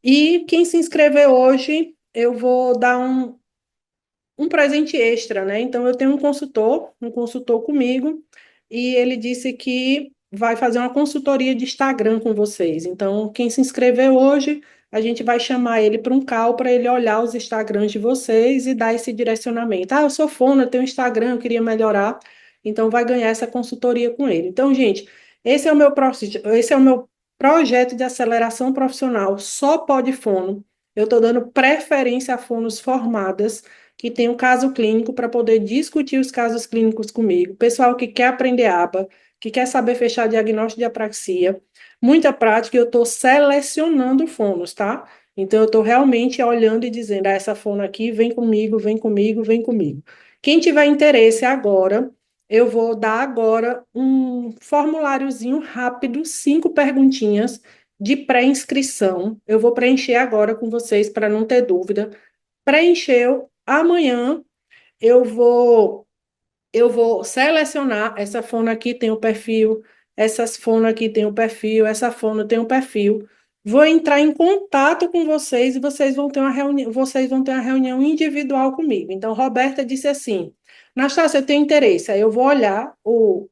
E quem se inscrever hoje, eu vou dar um presente extra, né? Então, eu tenho um consultor comigo, e ele disse que vai fazer uma consultoria de Instagram com vocês. Então, quem se inscrever hoje, a gente vai chamar ele para um call para ele olhar os Instagrams de vocês e dar esse direcionamento. Eu sou fono, eu tenho Instagram, eu queria melhorar. Então, vai ganhar essa consultoria com ele. Então, gente, esse é o meu projeto de aceleração profissional, só pode fono. Eu estou dando preferência a fonos formadas que tem um caso clínico para poder discutir os casos clínicos comigo. Pessoal que quer aprender ABA, que quer saber fechar diagnóstico de apraxia, muita prática, eu estou selecionando fonos, tá? Então, eu estou realmente olhando e dizendo, essa fono aqui, vem comigo, vem comigo, vem comigo. Quem tiver interesse agora, eu vou dar agora um formuláriozinho rápido, 5 perguntinhas de pré-inscrição. Eu vou preencher agora com vocês para não ter dúvida. Preencheu, amanhã eu vou eu vou selecionar essa fono aqui tem o perfil, essas fono aqui tem o perfil, essa fono tem o perfil. Vou entrar em contato com vocês e vocês vão ter uma reunião individual comigo. Então, Roberta disse assim: Nastácia, eu tenho interesse. Aí eu vou olhar o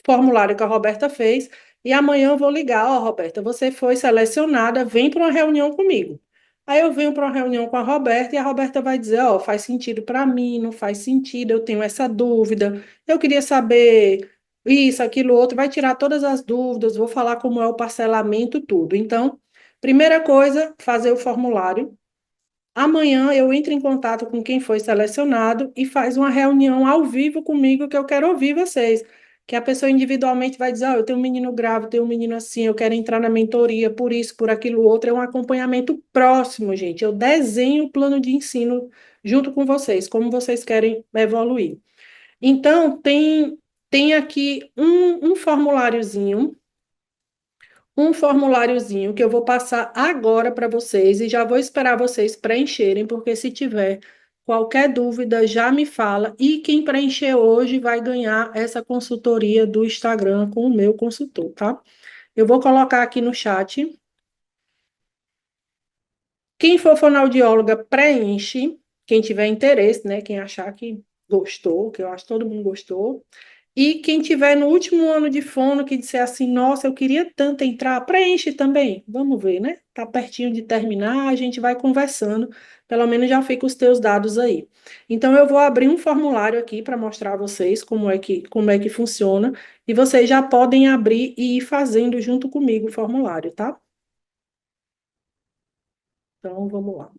formulário que a Roberta fez e amanhã eu vou ligar: Roberta, você foi selecionada, vem para uma reunião comigo. Aí eu venho para uma reunião com a Roberta e a Roberta vai dizer, faz sentido para mim, não faz sentido, eu tenho essa dúvida, eu queria saber isso, aquilo, outro, vai tirar todas as dúvidas, vou falar como é o parcelamento, tudo. Então, primeira coisa, fazer o formulário. Amanhã eu entro em contato com quem foi selecionado e faz uma reunião ao vivo comigo que eu quero ouvir vocês. Que a pessoa individualmente vai dizer, eu tenho um menino grave, tenho um menino assim, eu quero entrar na mentoria por isso, por aquilo outro. É um acompanhamento próximo, gente. Eu desenho o plano de ensino junto com vocês, como vocês querem evoluir. Então, tem aqui um formuláriozinho que eu vou passar agora para vocês e já vou esperar vocês preencherem, porque se tiver qualquer dúvida, já me fala. E quem preencher hoje vai ganhar essa consultoria do Instagram com o meu consultor, tá? Eu vou colocar aqui no chat. Quem for fonoaudióloga, preenche. Quem tiver interesse, né? Quem achar que gostou, que eu acho que todo mundo gostou. E quem tiver no último ano de fono que disser assim, nossa, eu queria tanto entrar, preenche também. Vamos ver, né? Tá pertinho de terminar, a gente vai conversando. Pelo menos já fica os teus dados aí. Então eu vou abrir um formulário aqui para mostrar a vocês como é que funciona e vocês já podem abrir e ir fazendo junto comigo o formulário, tá? Então vamos lá.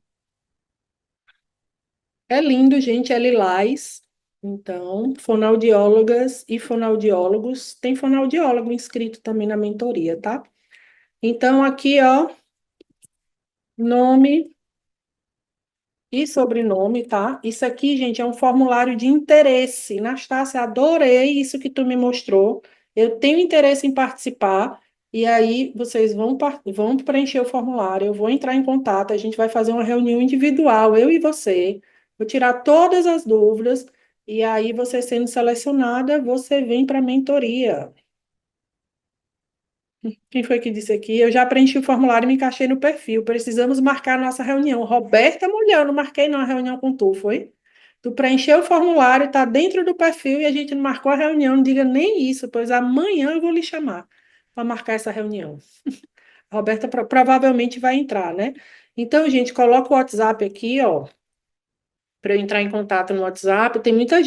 É lindo, gente, é lilás. Então, fonoaudiólogas e fonoaudiólogos, tem fonoaudiólogo inscrito também na mentoria, tá? Então, aqui, ó, nome, e sobrenome, tá? Isso aqui, gente, é um formulário de interesse. Nastácia, adorei isso que tu me mostrou. Eu tenho interesse em participar. E aí, vocês vão preencher o formulário. Eu vou entrar em contato. A gente vai fazer uma reunião individual, eu e você. Vou tirar todas as dúvidas. E aí, você sendo selecionada, você vem para a mentoria. Quem foi que disse aqui? Eu já preenchi o formulário e me encaixei no perfil. Precisamos marcar nossa reunião. Roberta Mulher, eu não marquei não a reunião com tu, foi? Tu preencheu o formulário, está dentro do perfil e a gente não marcou a reunião. Não diga nem isso, pois amanhã eu vou lhe chamar para marcar essa reunião. A Roberta provavelmente vai entrar, né? Então, gente, coloca o WhatsApp aqui, ó, para eu entrar em contato no WhatsApp. Tem muita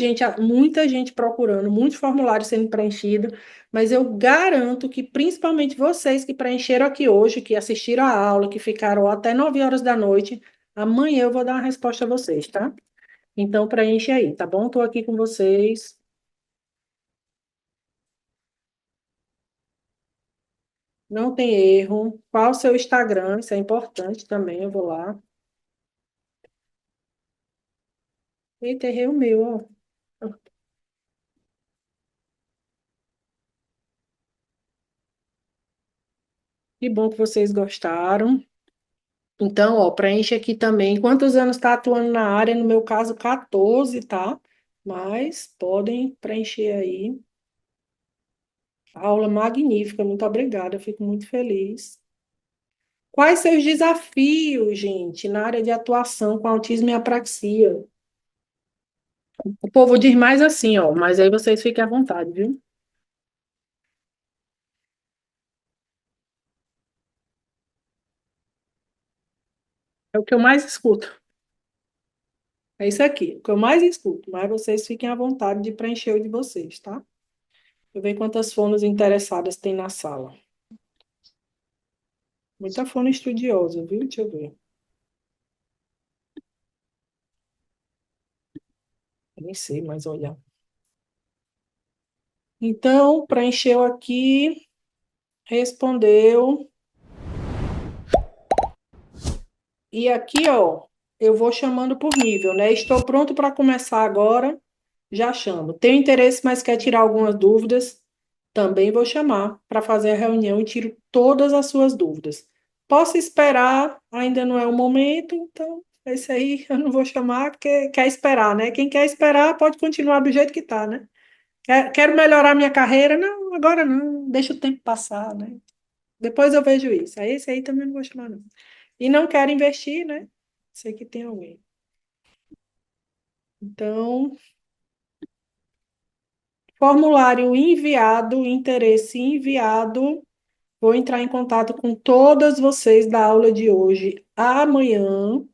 gente procurando, muitos formulários sendo preenchidos, mas eu garanto que principalmente vocês que preencheram aqui hoje, que assistiram a aula, que ficaram até 9 horas da noite, amanhã eu vou dar uma resposta a vocês, tá? Então preenche aí, tá bom? Estou aqui com vocês. Não tem erro. Qual o seu Instagram? Isso é importante também, eu vou lá. Eita, errei o meu, ó. Que bom que vocês gostaram. Então, ó, preenche aqui também. Quantos anos está atuando na área? No meu caso, 14, tá? Mas podem preencher aí. Aula magnífica, muito obrigada, eu fico muito feliz. Quais seus desafios, gente, na área de atuação com autismo e apraxia? O povo diz mais assim, ó, mas aí vocês fiquem à vontade, viu? É o que eu mais escuto. É isso aqui, o que eu mais escuto, mas vocês fiquem à vontade de preencher o de vocês, tá? Eu ver quantas fonos interessadas tem na sala. Muita fono estudiosa, viu? Deixa eu ver. Eu nem sei, mas olha. Então, preencheu aqui, respondeu. E aqui, ó, eu vou chamando por nível, né? Estou pronto para começar agora, já chamo. Tenho interesse, mas quer tirar algumas dúvidas? Também vou chamar para fazer a reunião e tiro todas as suas dúvidas. Posso esperar, ainda não é o momento, então esse aí eu não vou chamar porque quer esperar, né? Quem quer esperar pode continuar do jeito que está, né? Quero melhorar minha carreira? Não, agora não, deixa o tempo passar, né? Depois eu vejo isso. Aí esse aí também não vou chamar, não. E não quero investir, né? Sei que tem alguém. Então, formulário enviado, interesse enviado. Vou entrar em contato com todas vocês da aula de hoje amanhã,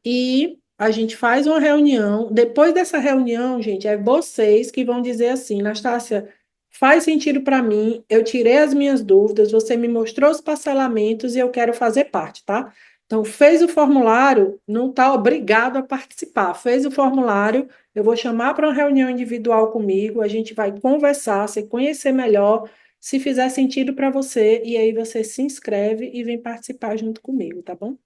e a gente faz uma reunião. Depois dessa reunião, gente, é vocês que vão dizer assim, Nastácia, faz sentido para mim, eu tirei as minhas dúvidas, você me mostrou os parcelamentos e eu quero fazer parte, tá? Então, fez o formulário, não está obrigado a participar. Fez o formulário, eu vou chamar para uma reunião individual comigo, a gente vai conversar, se conhecer melhor, se fizer sentido para você, e aí você se inscreve e vem participar junto comigo, tá bom?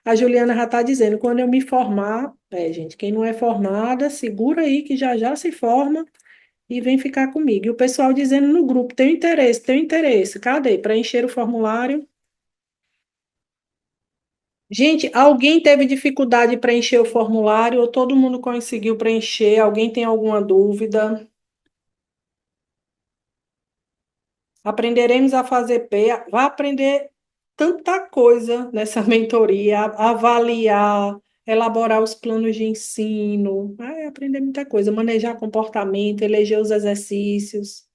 A Juliana já está dizendo, quando eu me formar, gente, quem não é formada, segura aí que já já se forma e vem ficar comigo. E o pessoal dizendo no grupo, tem interesse, tem interesse. Cadê? Preencher o formulário. Gente, alguém teve dificuldade de preencher o formulário ou todo mundo conseguiu preencher? Alguém tem alguma dúvida? Aprenderemos a fazer PEA. Vai aprender tanta coisa nessa mentoria, avaliar, elaborar os planos de ensino, vai aprender muita coisa, manejar comportamento, eleger os exercícios.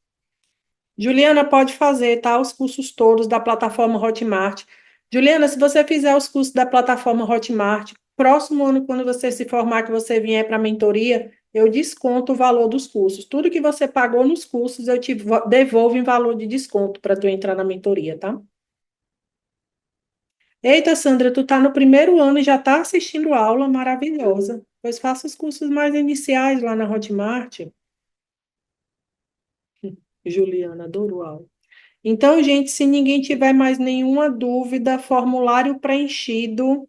Juliana pode fazer, tá? Os cursos todos da plataforma Hotmart. Juliana, se você fizer os cursos da plataforma Hotmart, próximo ano, quando você se formar, que você vier para a mentoria, eu desconto o valor dos cursos. Tudo que você pagou nos cursos, eu te devolvo em valor de desconto para tu entrar na mentoria, tá? Eita, Sandra, tu tá no primeiro ano e já tá assistindo aula maravilhosa. Pois faça os cursos mais iniciais lá na Hotmart. Juliana, adoro aula. Então, gente, se ninguém tiver mais nenhuma dúvida, formulário preenchido.